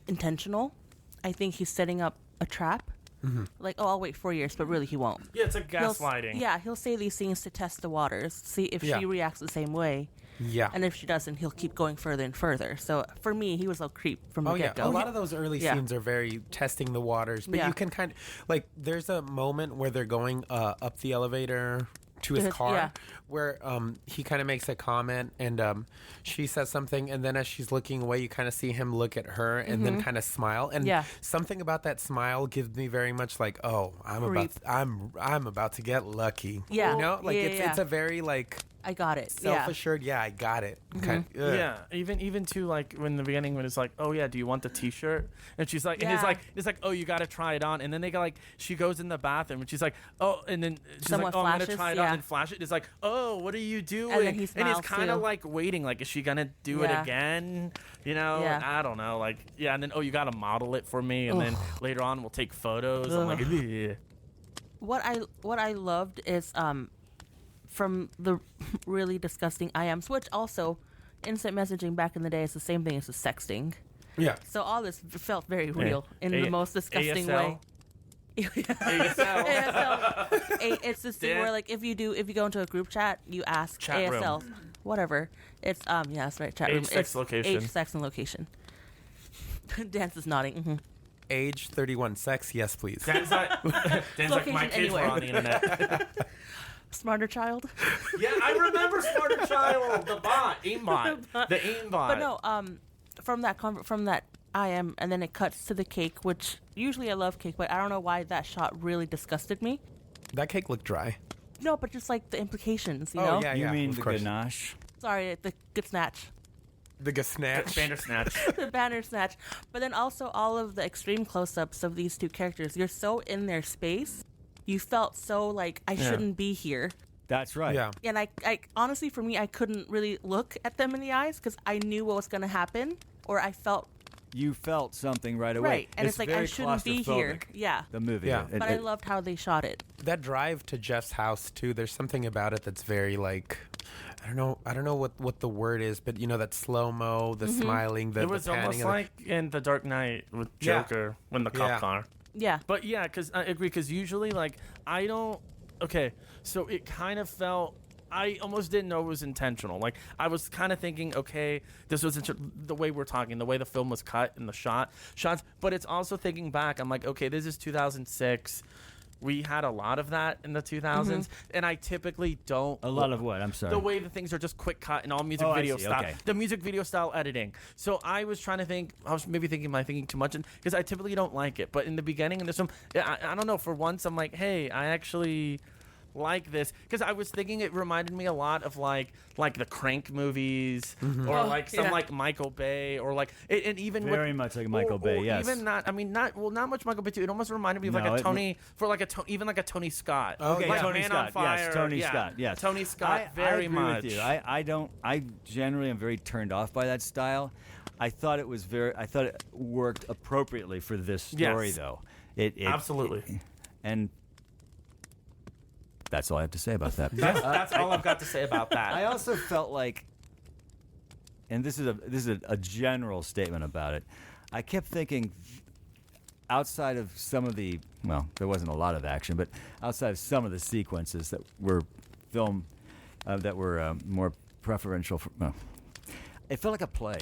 intentional. I think he's setting up a trap. "Oh, I'll wait 4 years," but really he won't. Yeah, it's like He'll gaslighting. he'll say these things to test the waters, see if Yeah. she reacts the same way. Yeah. And if she doesn't, he'll keep going further and further. So for me, he was a creep from the Oh yeah, get-go. a lot of those early Yeah. scenes are very testing the waters, but Yeah. you can kind of there's a moment where they're going up the elevator to his car, yeah. where he kind of makes a comment and she says something, and then as she's looking away, you kind of see him look at her and then kind of smile, and Yeah. something about that smile gives me very much Creep. I'm about to get lucky. Yeah. It's a very I got it. self-assured. Yeah, I got it. Kind of, Yeah, even to when the beginning when it's like, "Oh yeah, do you want the T-shirt?" And she's like, and Yeah. it's like, "Oh, you got to try it on." And then they go she goes in the bathroom and she's like, "Oh," and then she's Someone like, "Oh, I'm gonna flashes, try it yeah. on and flash it." It's like, "Oh, what are you doing?" And then he he's smiles, kind of too. waiting, is she gonna do it Yeah. again? Yeah. I don't know, and then you got to model it for me, and then later on we'll take photos. I'm like, "Ugh." What I loved is from the really disgusting IMs, which also instant messaging back in the day is the same thing as the sexting. yeah. So all this felt very real in the most disgusting ASL? way. ASL. It's this thing Dan? where if you go into a group chat, you ask Chat room. ASL, whatever. It's that's right, chat Age, room. sex, It's location. Age, sex, and location. Dance is nodding. Age 31, sex, yes please. Dan's like, my Location kids anywhere. were on the internet. Smarter child. Yeah, I remember Smarter Child, the bot, aimbot, the aimbot. But no, from that IM, and then it cuts to the cake, which usually I love cake, but I don't know why that shot really disgusted me. That cake looked dry. No, but just the implications, you Oh, know? yeah. You mean of the course. ganache? Sorry, the good snatch. The Gasnatch. Bandersnatch. the Bandersnatch. But then also all of the extreme close-ups of these two characters. You're so in their space. You felt so like, I shouldn't be here. That's right. Yeah. And I honestly, for me, I couldn't really look at them in the eyes because I knew what was going to happen, or I felt You felt something right away. right. And it's like, I very shouldn't be here. claustrophobic, Yeah. The movie. Yeah. But I loved how they shot it. That drive to Jeff's house too. There's something about it that's very like, I don't know what the word is, but you know that slow mo, the smiling, the It was the panning almost of the- like in The Dark Knight with Yeah. Joker when the cop Yeah. car. Yeah. But yeah, because I agree. Because usually, like, I don't. Okay, so it kind of felt. I almost didn't know it was intentional. Like, I was kind of thinking, okay, this was the way we're talking, the way the film was cut and the shots. But it's also thinking back. I'm like, okay, this is 2006. We had a lot of that in the 2000s, and I typically don't. A lot of what? I'm sorry. The way the things are just quick cut and all music Oh, I video see, style. okay. The music video style editing. So I was trying to think. I was maybe thinking, am I thinking too much? Because I typically don't like it. But in the beginning in this film, I don't know. For once, I'm like, hey, I actually like this, because I was thinking it reminded me a lot of like the Crank movies, or Oh, like some yeah. like Michael Bay, or like and even Very with, much like Michael or Bay, yes. Even not, I mean, not much Michael Bay too. It almost reminded me of like No, a it- Tony even like a Tony Scott. Okay, like Tony Man Scott. on Fire. Yes, Tony yeah. Scott. Yes, Tony Scott. Very I agree much. with you. I generally am very turned off by that style. I thought it worked appropriately for this story, Yes. though. It Absolutely. and that's all I have to say about that. That's all I've got to say about that. I also felt like, and this is a general statement about it. I kept thinking, outside of some of the, well, there wasn't a lot of action, but outside of some of the sequences that were filmed that were more preferential for, well, it felt like a play.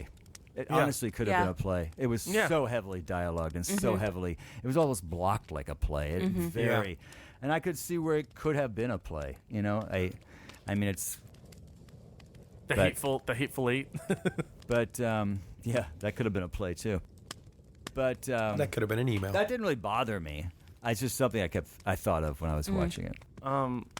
It honestly could have Yeah. been a play. It was Yeah. so heavily dialogued and so heavily. It was almost blocked like a play. It very, and I could see where it could have been a play. You know, I mean, it's, the but- hateful eight. but yeah, that could have been a play too. But That could have been an email. that didn't really bother me. It's just something I thought of when I was watching it.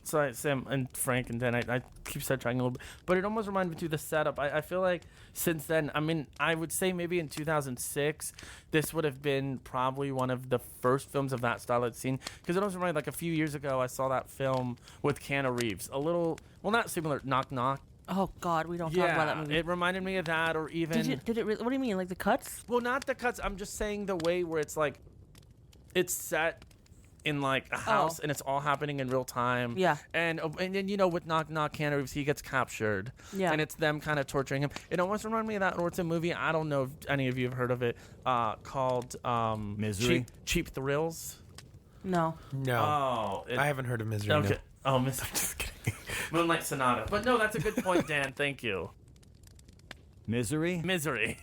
So Sam and Frank and Dan, I keep sidetracking a little bit, but it almost reminded me too the setup. I feel like since then, I mean, I would say maybe in 2006, this would have been probably one of the first films of that style I'd seen, because it almost reminded, like a few years ago, I saw that film with Keanu Reeves, a little, well, not similar, Knock Knock. Oh God, we don't talk about that movie. It reminded me of that, or even Did it? What do you mean? Like the cuts? well, not the cuts. I'm just saying the way where it's like, it's set in like a house and it's all happening in real time. Yeah. And then, you know, with Knock Knock, Keanu Reeves, he gets captured. Yeah. And it's them kind of torturing him. It almost reminded me of that, or it's a movie, I don't know if any of you have heard of it, called Misery? Cheap Thrills. No. No, Oh, I haven't heard of Misery. Okay. No. Oh, I'm just kidding. Moonlight Sonata. But no, that's a good point, Dan. Thank you. Misery? Misery.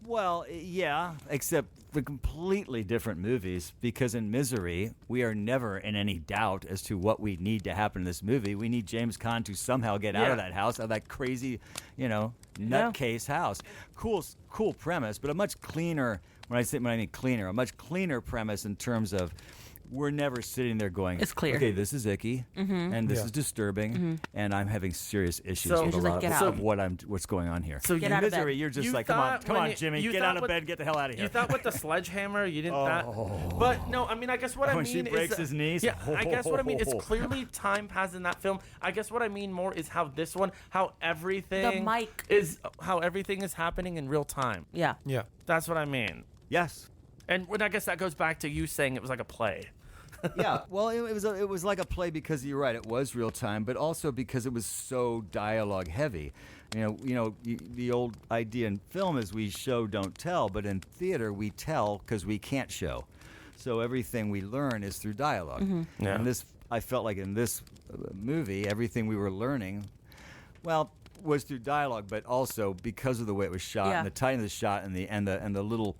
Well, yeah, except for completely different movies, because in Misery, we are never in any doubt as to what we need to happen in this movie. We need James Caan to somehow get out of Yeah. that house, out of that crazy, nutcase house. Cool premise, but a much cleaner, when I mean cleaner, a much cleaner premise in terms of we're never sitting there going, It's clear. okay, this is icky, and this Yeah. is disturbing, and I'm having serious issues So- with a She's like, lot "Get of out." what's going on here. So Get you out of bed. Misery, you're just You like, thought come when on, you- Jimmy, you get thought out of with- bed, get the hell out of here. You thought with the sledgehammer, you didn't that. But no, I mean, I guess what I When mean she breaks is his knees? Yeah, I guess what I mean is clearly time passed in that film. I guess what I mean more is how this one, how everything mic. how everything is happening in real time. Yeah. Yeah. That's what I mean. Yes. And I guess that goes back to you saying it was like a play. Yeah. Well, it was like a play because you're right. It was real time, but also because it was so dialogue heavy. The old idea in film is we show, don't tell, but in theater we tell because we can't show. So everything we learn is through dialog Yeah. And I felt like in this movie, everything we were learning, well, was through dialogue, but also because of the way it was shot Yeah. and the timing of the shot and the little.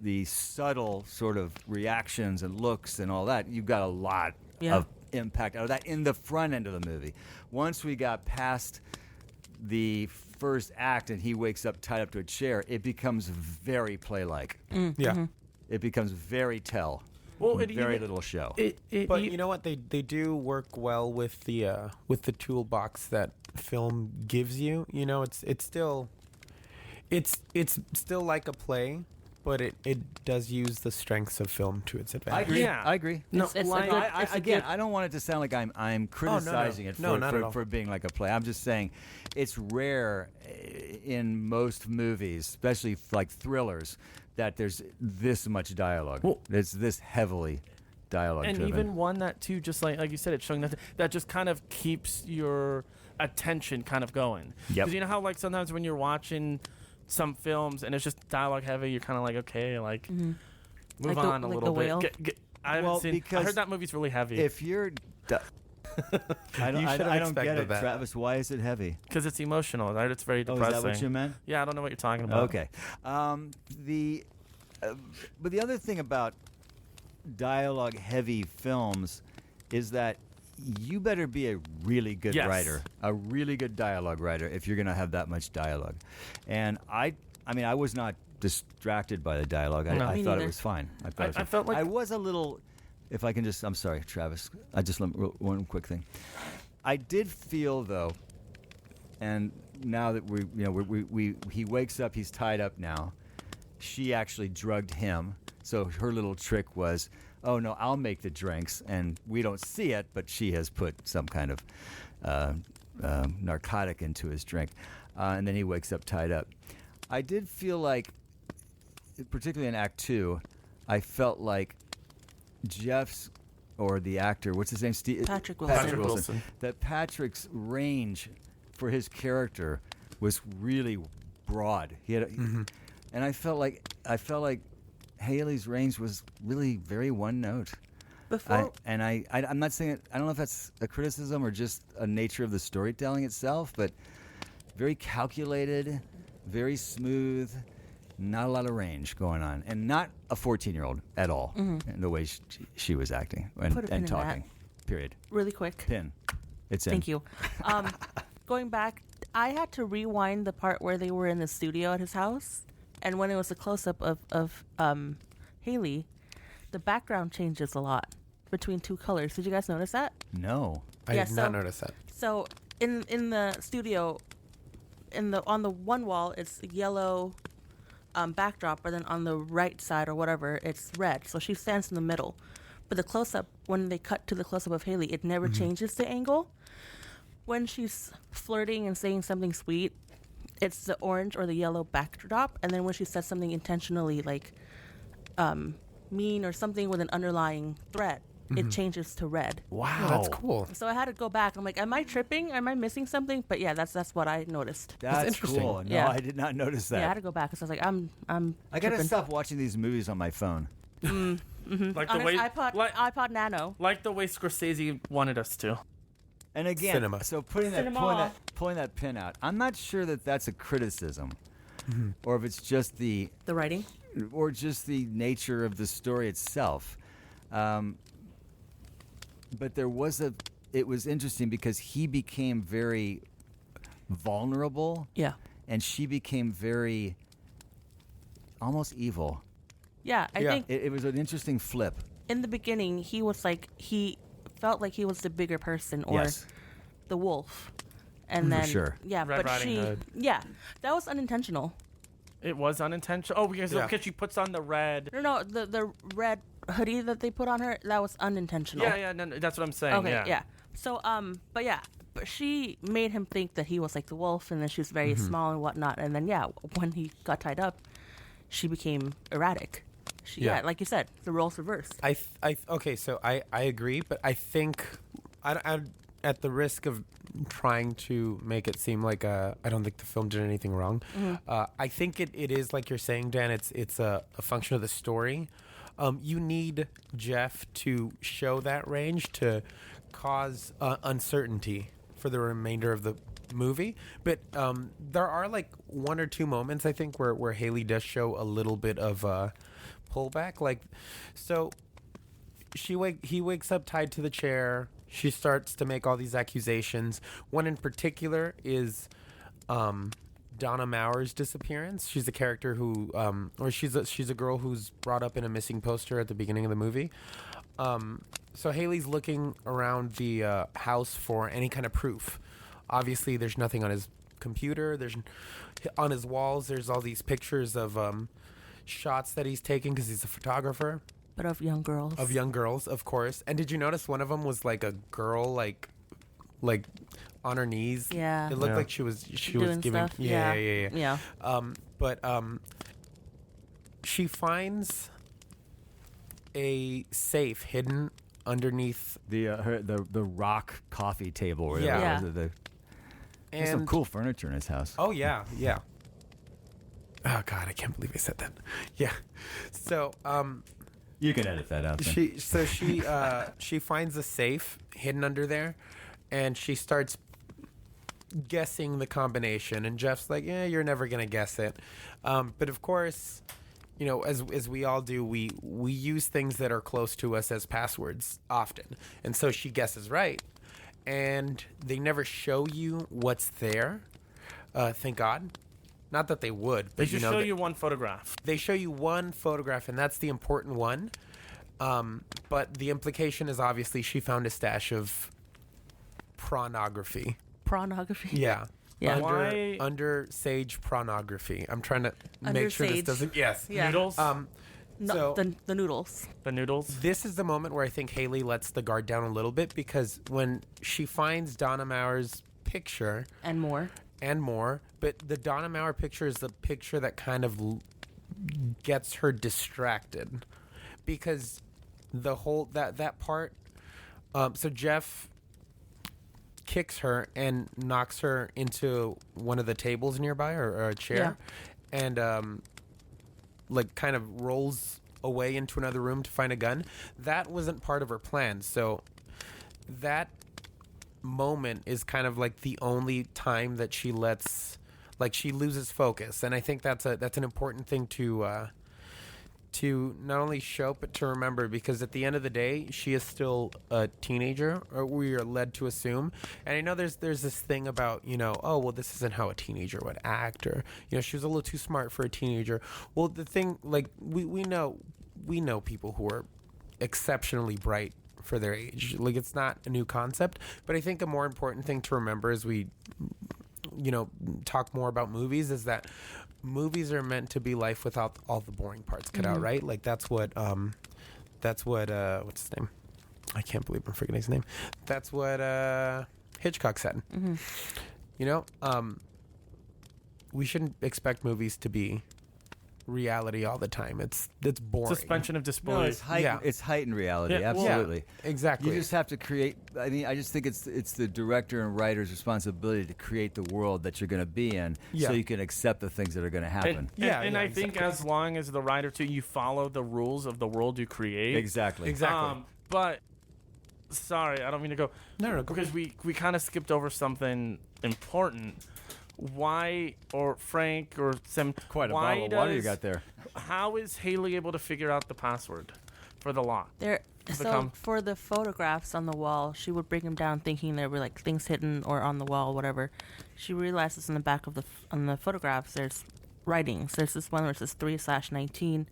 The subtle sort of reactions and looks and all that, you got a lot Yeah. of impact out of that in the front end of the movie. Once we got past the first act and he wakes up tied up to a chair, it becomes very play-like. Yeah. It becomes very tell. Well, very little show. But you know what? They do work well with the toolbox that film gives you. You know, it's still like a play, but it does use the strengths of film to its I advantage. agree. Yeah. I agree. No, It's a like, good- I, it's a again, good- I don't want it to sound like I'm criticizing it No, not at all. for being like a play. I'm just saying it's rare in most movies, especially like thrillers, that there's this much dialogue. Well- It's this heavily dialogue and driven. even one that too, just like you said, it's showing that just kind of keeps your attention kind of going. Yep. Because you know how like sometimes when you're watching some films and it's just dialogue heavy, you're kind of like, okay, like move Like the- on a like little The bit. Whale? I haven't Well, seen. I because heard that movie's really heavy if you're I don't, You should have I don't get expected it, that. Travis. Why is it heavy? because it's emotional, right? It's very Oh, depressing. is that what you meant? Yeah, I don't know what you're talking about. Okay. But the other thing about dialogue-heavy films is that you better be a really good Yes. writer, a really good dialogue writer, if you're going to have that much dialogue. And I mean, I was not distracted by the dialogue. No. I Me thought it neither. was fine. I, thought I it was fine. felt like- I was a little. If I can just, I'm sorry, Travis. I just one quick thing. I did feel though, and now that he wakes up, he's tied up now. She actually drugged him. So her little trick was, oh no, I'll make the drinks, and we don't see it, but she has put some kind of narcotic into his drink, and then he wakes up tied up. I did feel like, particularly in Act 2, I felt like Jeff's, or the actor, what's his name? Patrick Wilson. Patrick Wilson. That Patrick's range for his character was really broad. He had, and I felt like Hayley's range was really very one note. Before I'm not saying it, I don't know if that's a criticism or just a nature of the storytelling itself, but very calculated, very smooth, not a lot of range going on, and not a 14-year-old at all in the way she was acting Put a pin and in talking. Period. really quick. Pin. It's in. Thank you. Going back, I had to rewind the part where they were in the studio at his house, and when it was a close-up of Hayley, the background changes a lot between two colors. Did you guys notice that? No. I Yeah, did so- not notice that. So in the studio, on the one wall it's yellow backdrop, but then on the right side or whatever it's red. So she stands in the middle. But the close up, when they cut to the close up of Hayley, it never changes the angle. When she's flirting and saying something sweet, it's the orange or the yellow backdrop, and then when she says something intentionally like mean or something with an underlying threat, it changes to red. Wow, That's cool. So I had to go back. I'm like, am I tripping? Am I missing something? But yeah, that's what I noticed. That's interesting. cool. No, Yeah. I did not notice that. Yeah, I had to go back because I was like, I'm I gotta tripping. stop watching these movies on my phone. Like On the his way, iPod Nano. like the way Scorsese wanted us to. And again, Cinema. so pulling that pin out, I'm not sure that that's a criticism, or if it's just the The writing. nature of the story itself. But it was interesting because he became very vulnerable, Yeah. and she became very almost evil. Yeah, I Yeah. think It was an interesting flip. in the beginning he was like, he felt like he was the bigger person or Yes. the wolf. And For then sure. yeah, Red but Riding Hood. that was unintentional. It was unintentional. Oh, because Yeah. she puts on the red. No, the red hoodie that they put on her, that was unintentional. Yeah, no, that's what I'm saying. Okay, yeah. yeah. So, but she made him think that he was like the wolf, and then she was very small and whatnot. And then, when he got tied up, she became erratic. Yeah. Like you said, the roles reversed. Okay, so I agree, but I think I at the risk of trying to make it seem like I don't think the film did anything wrong. I think it is like you're saying, Dan. It's a function of the story. You need Jeff to show that range to cause uncertainty for the remainder of the movie. But there are like one or two moments I think where Hayley does show a little bit of pullback. Like, so he wakes up tied to the chair. She starts to make all these accusations. One in particular is Donna Maurer's disappearance. She's a character who, or she's a girl who's brought up in a missing poster at the beginning of the movie. So Hayley's looking around the house for any kind of proof. Obviously, there's nothing on his computer. There's on his walls. There's all these pictures of shots that he's taking because he's a photographer. But of young girls. Of young girls, of course. And did you notice one of them was like a girl, like on her knees? Yeah. It looked Yeah. like she was Doing giving. stuff. Yeah. Yeah. But she finds a safe hidden underneath, the rock coffee table. Or Yeah. whatever. Yeah. There's some cool furniture in his house. Oh yeah. Oh God, I can't believe I said that. Yeah. So You can edit that out. Then. she finds a safe hidden under there, and she starts guessing the combination. And Jeff's like, "Yeah, you're never gonna guess it." But of course, as we all do, we use things that are close to us as passwords often. And so she guesses right, and they never show you what's there. Thank God. Not that they would. They But should show you one photograph. They show you one photograph, and that's the important one. But the implication is obviously she found a stash of pornography. Pornography. Yeah. Yeah. Why- Under sage pornography. I'm trying to Under make sure sage. this doesn't. Yes. Yeah. Noodles. No, So the noodles. The noodles. this is the moment where I think Hayley lets the guard down a little bit, because when she finds Donna Maurer's picture And more. and more, but the Donna Maurer picture is the picture that kind of gets her distracted, because the whole that part. So Jeff kicks her and knocks her into one of the tables nearby, or a chair, and like kind of rolls away into another room to find a gun. That wasn't part of her plan. So that moment is kind of like the only time that she loses focus, and I think that's an important thing to not only show but to remember, because at the end of the day she is still a teenager, or we are led to assume. And I know there's this thing about, oh well, this isn't how a teenager would act, or she was a little too smart for a teenager. Well, the thing, like, we know people who are exceptionally bright for their age. Like, it's not a new concept, but I think a more important thing to remember as we talk more about movies is that movies are meant to be life without all the boring parts cut out, right? Like, that's what what's his name? I can't believe I'm forgetting his name. That's what Hitchcock said. We shouldn't expect movies to be reality all the time. It's boring. Suspension of No, disbelief. it's heightened reality. Yeah, well, absolutely. Exactly. You just have to create. I mean, I just think it's the director and writer's responsibility to create the world that you're going to be in, Yeah. so you can accept the things that are going to happen. And I think as long as the writer too, you follow the rules of the world you create. Exactly. But sorry, I don't mean to go. No, go because we kind of skipped over something important. Why, or Frank, or Sam? Quite a why bottle of water you got there. How is Hayley able to figure out the password for the lock? So for the photographs on the wall, she would bring them down thinking there were like things hidden or on the wall, whatever. She realizes in the back of on the photographs there's writings. There's this one where it says 3/19,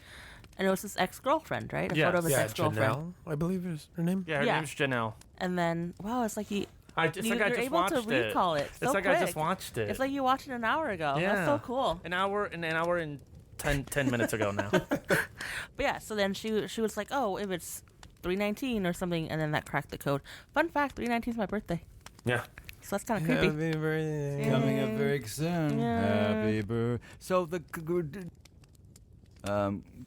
and it was his ex-girlfriend, right? A photo of his ex-girlfriend. Janelle, I believe is her name. Yeah, her Yeah. name's Janelle. And then it's like I you're just able watched to recall it. So It's like quick. I just watched it. It's like you watched it an hour ago. That's so cool. An hour and 10 minutes ago now. But yeah, so then she was like, oh, if it's 3/19 or something, and then that cracked the code. Fun fact: 3/19 is my birthday, Yeah. so that's kind of creepy. Happy birthday. Coming up very soon. Yeah. Happy birthday. So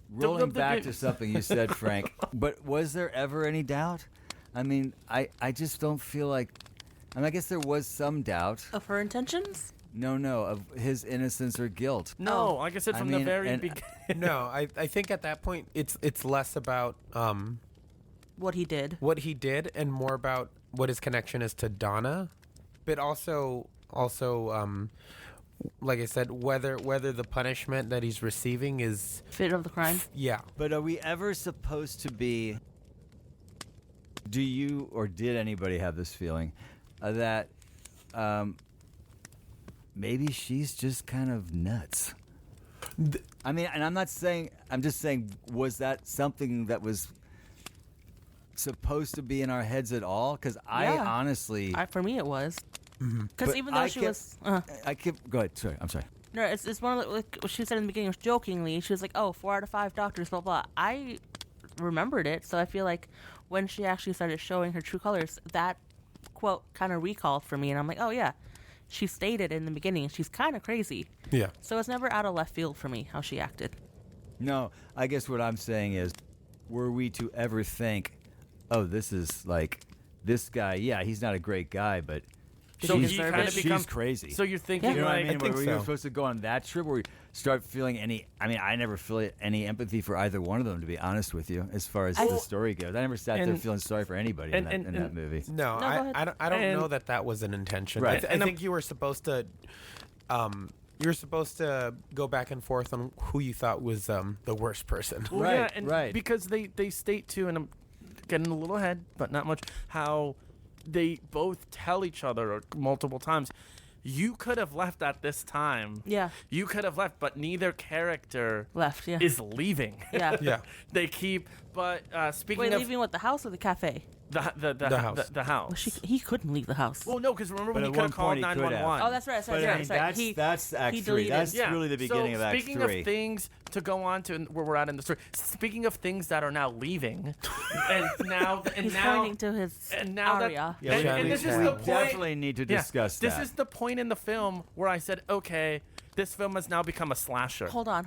rolling back to something you said, Frank. But was there ever any doubt? I mean, I just don't feel like. I mean, I guess there was some doubt. Of her intentions? No, of his innocence or guilt. No, like I said from the very beginning. No, I think at that point it's less about What he did. and more about what his connection is to Donna, but also like I said, whether the punishment that he's receiving is Fit of the crime? yeah. But are we ever supposed to be? Do you or did anybody have this feeling that maybe she's just kind of nuts. I mean, and I'm just saying, was that something that was supposed to be in our heads at all? Because I honestly... for me, it was. Because even though she was... I kept... Go ahead. Sorry. I'm sorry. No, it's one of the... Like she said in the beginning, jokingly, she was like, 4 out of 5 doctors, blah, blah. I remembered it, so I feel like when she actually started showing her true colors, that quote kind of recalled for me, and I'm like, oh, yeah. She stated in the beginning she's kind of crazy. Yeah. So it's never out of left field for me how she acted. No, I guess what I'm saying is, were we to ever think, oh, this is like, this guy, yeah, he's not a great guy, but So she's, he kind of she's crazy. So you're thinking You know what I like... mean? think Were we so. supposed to go on that trip where we start feeling I never feel any empathy for either one of them, to be honest with you, as far as the story goes. I never sat there And- feeling sorry for anybody in that movie. No, No, go ahead. I don't And- know that was an intention. Right. I think you were supposed to, go back and forth on who you thought was the worst person. Well, Right, yeah, and right. because they state too, and I'm getting a little ahead, but not much, how they both tell each other multiple times, you could have left at this time. Yeah. You could have left, but neither character Left, yeah. is leaving. Yeah. Yeah. They keep, but speaking Wait, of leaving what, the house or the cafe? the house. the house. Well, he couldn't leave the house. Well, no, because remember But when he at could one have called point he could have. 911. Oh, that's right. But I mean, that's Act he 3. deleted. That's Yeah. really the beginning so of Act 3. Speaking of things to go on to where we're at in the story, speaking of things that are now leaving, and He's now pointing to his and now aria. that and this is we the we point. definitely need to discuss This that. is the point in the film where I said, okay, this film has now become a slasher. Hold on.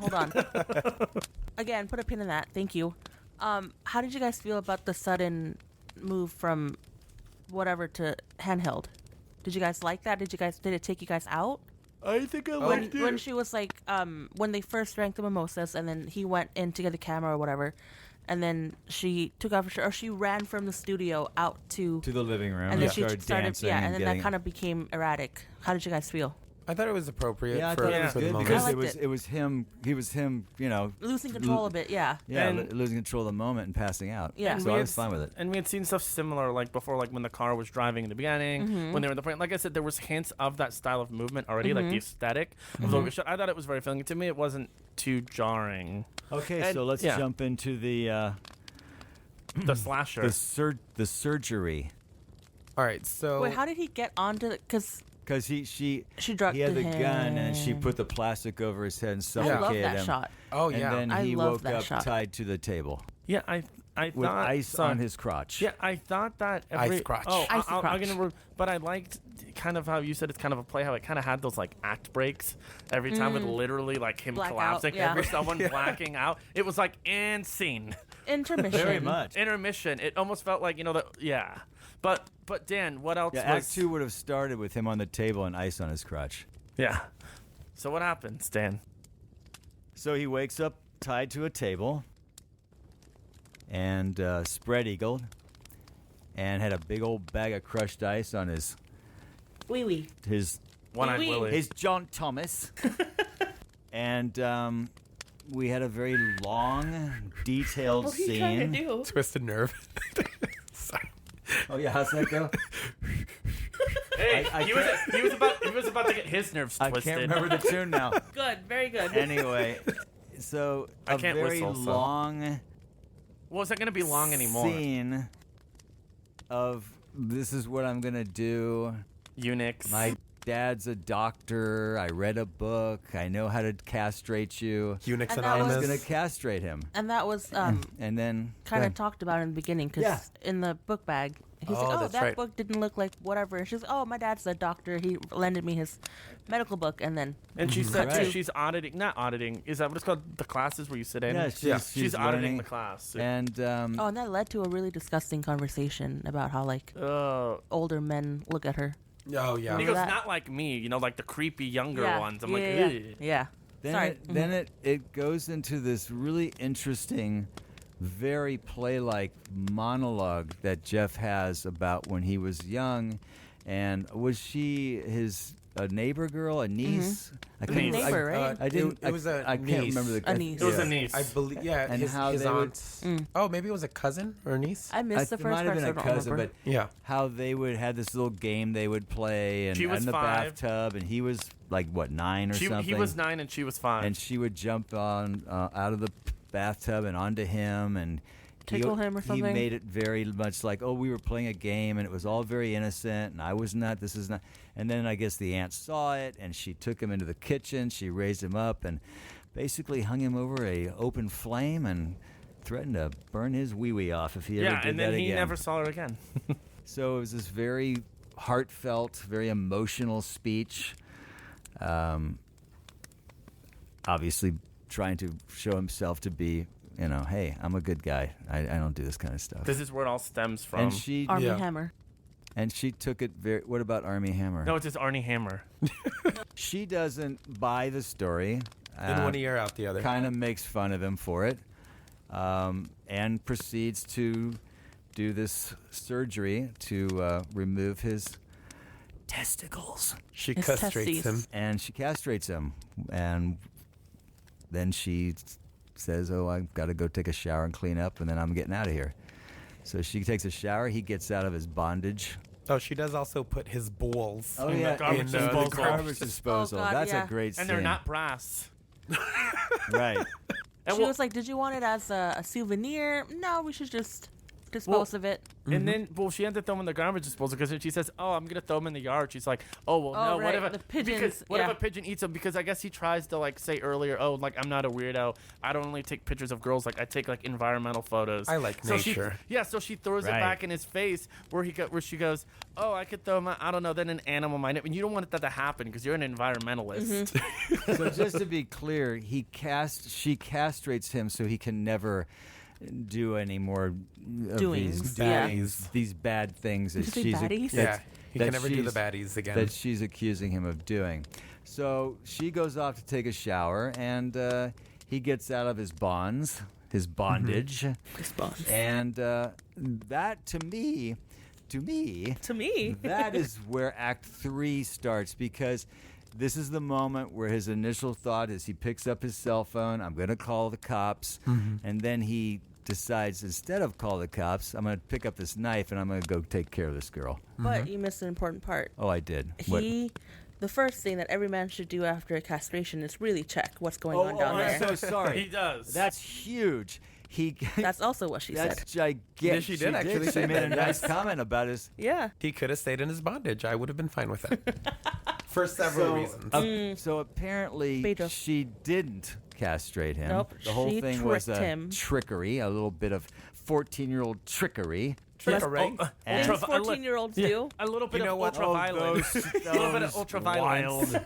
Again, put a pin in that. Thank you. How did you guys feel about the sudden move from whatever to handheld? Did you guys like that? Did it take you guys out? I think I When she was like, when they first drank the mimosas and then he went in to get the camera or whatever, and then she took off her shirt, or she ran from the studio out to to the living room. and and then she started dancing and then that getting- kind of became erratic. How did you guys feel? I thought it was appropriate Yeah, I for, thought it was for the good moment. because I it liked was him. He was him. You know, Losing control a bit, yeah. And- losing control of the moment and passing out. Yeah. And So we I had was fine with it. And we had seen stuff similar, like before, like when the car was driving in the beginning, Mm-hmm. when they were in the front. Like I said, there was hints of that style of movement already, like the aesthetic of the way it was shot. I thought it was very filling. To me, it wasn't too jarring. Okay, And- so let's yeah. jump into the The slasher. the surgery, All right, so Wait, how did he get onto the? Because because she she he drugged had the him. gun and she put the plastic over his head and I suffocated love that him. shot. oh yeah, And then I he love woke that up shot. tied to the table yeah, I with thought ice on his crotch. Yeah, I thought that Ice crotch. Oh, Icy I'm crotch. gonna. But I liked kind of how you said it's kind of a play. How it kind of had those like act breaks every time with literally like him Blackout, collapsing yeah. or someone blacking out. It was like and scene. Intermission. Very much. Intermission. It almost felt like yeah. But Dan, what else Yeah, was? Act 2 would have started with him on the table and ice on his crotch. Yeah. So what happens, Dan? So he wakes up tied to a table and spread-eagled and had a big old bag of crushed ice on his Wee wee. One-eyed Wee-wee. Willie. his John Thomas. And we had a very long, detailed What are you trying to scene. do? twisted nerve. Sorry. Oh yeah, how's that go? Hey, I he was about to get his nerves I twisted. can't remember the tune now. Good. Very good. Anyway, so I a can't very whistle, so- long Well, is that going to be long anymore? scene of this is what I'm gonna do. Eunuchs. My dad's a doctor. I read a book. I know how to castrate you. Eunuchs And that I was was- gonna Anonymous. castrate him, And that was and then kind go of talked about in the beginning because Yeah. in the book bag, he's Oh, like, "Oh, that's that right. book didn't look like whatever." And she's like, "Oh, my dad's a doctor. He lended me his medical book." And then And she said Right. too, she's not auditing. Is that what it's called? The classes where you sit in? Yeah, She's auditing learning. the class. And oh, and that led to a really disgusting conversation about how like older men look at her. Oh yeah. he Remember goes, that? not like me, like the creepy younger yeah. ones. I'm yeah, like, yeah, "Ugh." yeah. then Sorry. it goes into this really interesting, very play-like monologue that Jeff has about when he was young, and was she his a neighbor girl, a niece. I A niece. Neighbor, right? I didn't. It was a I can't niece. remember the. A niece. It was yeah. a niece. I believe, yeah, And his how they would- aunt's. Oh, maybe it was a cousin or a niece. I missed the It first might have part, been so I a don't cousin, remember. but Yeah. how they would have this little game they would play, and She was in the 5. bathtub, and he was like what 9 or something. He was 9 and she was 5. and she would jump on out of the bathtub and onto him and Tickle him or something? He made it very much like, oh, we were playing a game and it was all very innocent and I was not, this is not. And then I guess the aunt saw it and she took him into the kitchen. She raised him up and basically hung him over a open flame and threatened to burn his wee-wee off if he ever yeah, did and that then he again. never saw her again. So it was this very heartfelt, very emotional speech. Obviously trying to show himself to be, you know, hey, I'm a good guy. I don't do this kind of stuff. This is where it all stems from. And she Army Yeah. Hammer. and she took it very. What about Army Hammer? No, it's just Arnie Hammer. She doesn't buy the story. In one ear, out the other. Kind of makes fun of him for it, and proceeds to do this surgery to remove his testicles. She His castrates testes. him. And she castrates him, and then she says, "Oh, I've got to go take a shower and clean up, and then I'm getting out of here." So she takes a shower. He gets out of his bondage. Oh, she does also put his balls. Oh In the yeah, garbage in disposal. the garbage disposal. Oh, God, That's yeah. a great scene. And they're not brass. right. And She well- was like, "Did you want it as a souvenir? No, we should just dispose of it." And then, well, she ended up throwing in the garbage disposal because she says, "Oh, I'm gonna throw them in the yard." She's like, "Oh, well, Oh, no. right, What if the pigeons, Because what if yeah. a pigeon eats them? Because I guess he tries to like say earlier, "Oh, like I'm not a weirdo. I don't only take pictures of girls. Like I take like environmental photos. I like so nature." So she throws it Right. back in his face where where she goes, "Oh, I could throw him. I don't know." Then an animal might. And you don't want that to happen because you're an environmentalist. Mm-hmm. So just to be clear, she castrates him so he can never do any more of Doings, these bad things that Did you say she's baddies? Yeah. He that can never do the she's- baddies again. that she's accusing him of doing. So she goes off to take a shower, and he gets out of his bonds, his bondage, Response. and that to me, To me. that is where Act 3 starts, because this is the moment where his initial thought is he picks up his cell phone, I'm going to call the cops, and then he decides instead of call the cops, I'm going to pick up this knife and I'm going to go take care of this girl. But you missed an important part. Oh, I did. What? The first thing that every man should do after a castration is really check what's going on down there. I'm so sorry. He does. That's huge. He. That's also what she That's said. gigantic. Yeah, she did actually She say made a that, nice yes. comment about his. Yeah. He could have stayed in his bondage. I would have been fine with that. For several reasons. So apparently Beta. she didn't castrate him. Nope, The whole she thing was tricked a him. trickery, a little bit of 14-year-old trickery. Trickery. And- Things 14-year-olds do. A little bit You know of what? ultraviolence. those- A little bit of those ultraviolence. wild.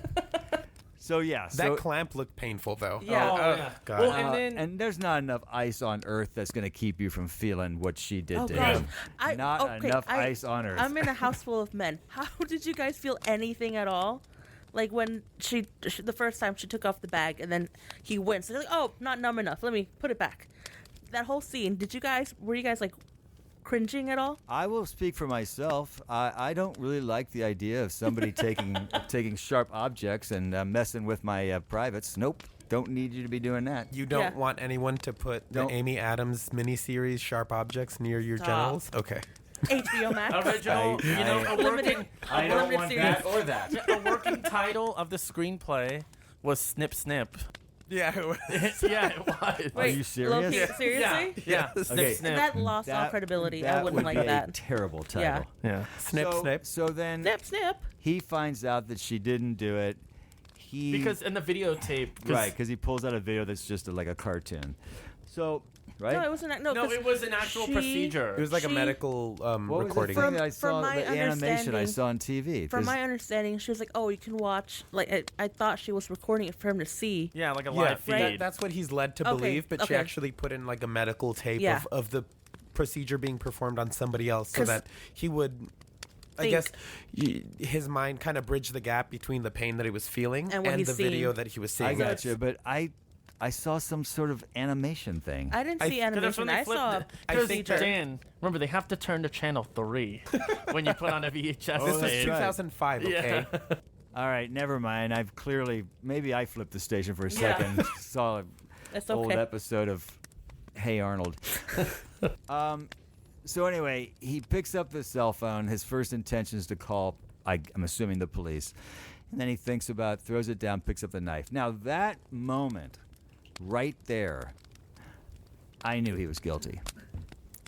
So yeah, That so clamp looked painful, though. Yeah. Oh, Oh, yeah. God. Well, and then and there's not enough ice on Earth that's going to keep you from feeling what she did Oh, to gosh. him. Not enough ice on Earth. I'm in a house full of men. How did you guys feel anything at all? Like when she the first time she took off the bag and then he winced. They're like, "Oh, not numb enough. Let me put it back." That whole scene. Were you guys like cringing at all? I will speak for myself. I don't really like the idea of somebody taking sharp objects and messing with my privates. Nope, don't need you to be doing that. You don't Yeah. want anyone to put the Don't- Amy Adams miniseries Sharp Objects near your Stop. genitals? Okay. HBO Max. original, a Limited. limited series. or that. a working title of the screenplay was Snip Snip. Yeah. Yeah, it was. Are you serious? Low-key, Yeah. seriously? Yeah. Yes. Snip Okay. Snip. That lost all credibility. I wouldn't would like be that. A terrible title. Yeah. Yeah. Snip, so, snip. So then Snip, snip. he finds out that she didn't do it. Because in the videotape, Right, because he pulls out a video that's just like a cartoon. So, right? No, it wasn't. No, no, 'cause it was an actual she- procedure. It was like a She- medical what was recording. the thing From- that I from saw, my the animation I understanding- saw on TV? From 'Cause- my understanding, she was like, "Oh, you can watch." Like, I thought she was recording it for him to see. Yeah, like a Yeah, live feed. right. that's what he's led to Okay, believe, but she okay. actually put in like a medical tape Yeah. of the procedure being performed on somebody else so 'Cause that he would, I think- guess, his mind kind of bridged the gap between the pain that he was feeling And what he's the seeing. video that he was seeing. I got you, but I saw some sort of animation thing. I didn't see Because that's animation. when they I flipped saw it. a 'Cause procedure. Dan, remember they have to turn to channel 3 when you put on a VHS Oh, This was that's tape. right. 2005, okay? Yeah. All right, never mind. Maybe I flipped the station for a Yeah. second. Saw an It's old okay. episode of Hey Arnold. So anyway, he picks up the cell phone. His first intention is to call, I'm assuming, the police. And then he thinks about, throws it down, picks up the knife. Now that moment, right there, I knew he was guilty.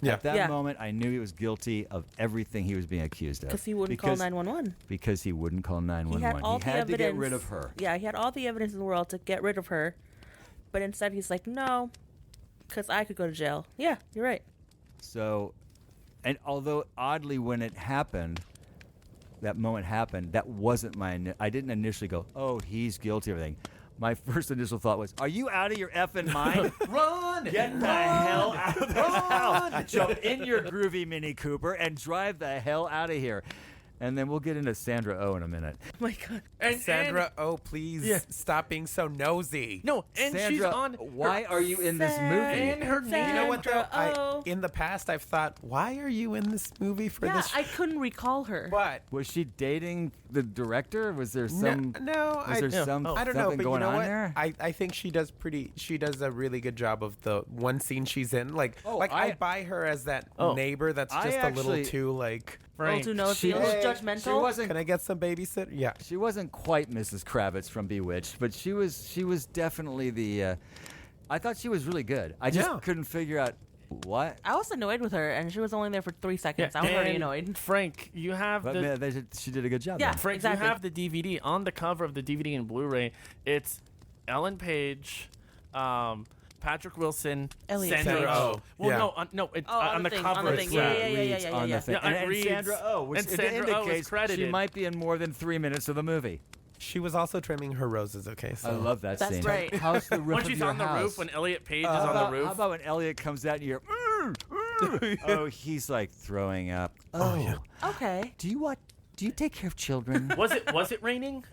Yeah. At that Yeah. moment, I knew he was guilty of everything he was being accused of. Because he wouldn't call 911. Because he wouldn't call 911. He had all the had evidence. to get rid of her. Yeah, he had all the evidence in the world to get rid of her. But instead, he's like, no, because I could go to jail. Yeah, you're right. So, and although oddly when it happened, that moment happened, that wasn't I didn't initially go, oh, he's guilty of everything. My first initial thought was, are you out of your effing mind? Run! Get the hell out of this house. Jump in your groovy Mini Cooper and drive the hell out of here. And then we'll get into Sandra Oh in a minute. Oh my God. And Sandra, oh, please Yeah. stop being so nosy. No, and Sandra, she's on. why are you in this movie? And her name. You know what, though? Sandra Oh. In the past, I've thought, why are you in this movie for Yeah, this? I couldn't recall her. But Was she dating the director? Was there some? no, Was there some? I don't know, something but you going know on what? there? I think she does a really good job of the one scene she's in. Like, Oh, I I- buy her as that Oh. neighbor that's I just a little actually- too like. All too nosy, a little judgmental. She wasn't. Can I get some babysitter? Yeah. She wasn't quite Mrs. Kravitz from Bewitched, but she was definitely the. I thought she was really good. I just Yeah. couldn't figure out what. I was annoyed with her, and she was only there for 3 seconds. I was already and annoyed. Frank, you have But the she did a good job. Yeah. then. Frank, exactly. you have the DVD on the cover of the DVD and Blu-ray. It's Ellen Page, Patrick Wilson, Elliot. Sandra Sandra Oh. Oh. Well, Yeah. no, on on the the thing, cover. on the it thing. says- Yeah. Reads on the thing. Yeah, and reads- Sandra Oh, which and it Sandra Oh is indicates she credited. might be in more than 3 minutes of the movie. She was also trimming her roses. Okay, so I love that That's scene. right. How's the roof When of she's your on the house? roof, when Elliot Page is How on about- the roof. How about when Elliot comes out and you're, oh, he's like throwing up. Oh, yeah. Okay. Do you take care of children? Was it raining?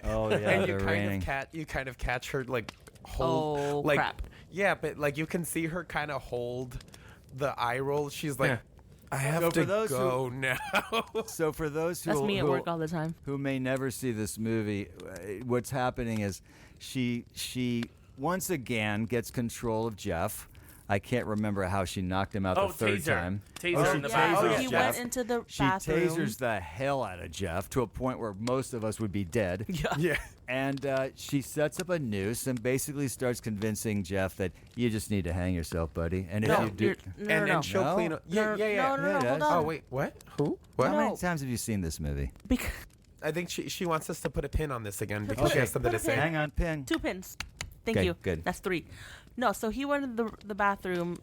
Oh yeah, and they're raining. you kind of catch her like hold Oh, like crap. yeah, but like you can see her kind of hold the eye roll. She's like, Yeah. I have So for to those who- go now. So for those That's me at work all the time. who may never see this movie, what's happening is she once again gets control of Jeff. I can't remember how she knocked him out Oh, the third taser. time. Taser Oh, in the she bathroom. tasers he Jeff. went into the She bathroom. tasers the hell out of Jeff to a point where most of us would be dead. Yeah. And she sets up a noose and basically starts convincing Jeff that you just need to hang yourself, buddy. And if No, you do, you're, no, and no, and she'll No? clean up. Yeah, no, yeah, yeah. no, Yeah, hold it does. on. Oh wait, what? Who? What? how No. many times have you seen this movie? Because I think she wants us to put a pin on this again because Okay. she has something Put to a pin. say. Hang on, pin. 2 pins. Thank Okay, you. good. That's 3. No, so he went into the bathroom,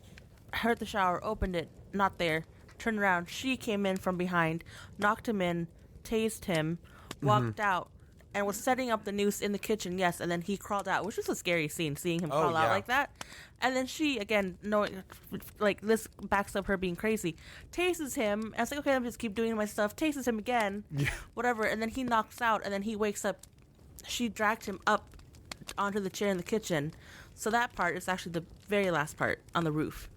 heard the shower, opened it, not there, turned around. She came in from behind, knocked him in, tased him, walked out, and was setting up the noose in the kitchen, yes, and then he crawled out, which was a scary scene, seeing him Oh, crawl out yeah. like that. And then she, again, knowing, like, this backs up her being crazy, tases him, and it's like, okay, let me just keep doing my stuff, tases him again, whatever, and then he knocks out, and then he wakes up. She dragged him up onto the chair in the kitchen. So that part is actually the very last part on the roof.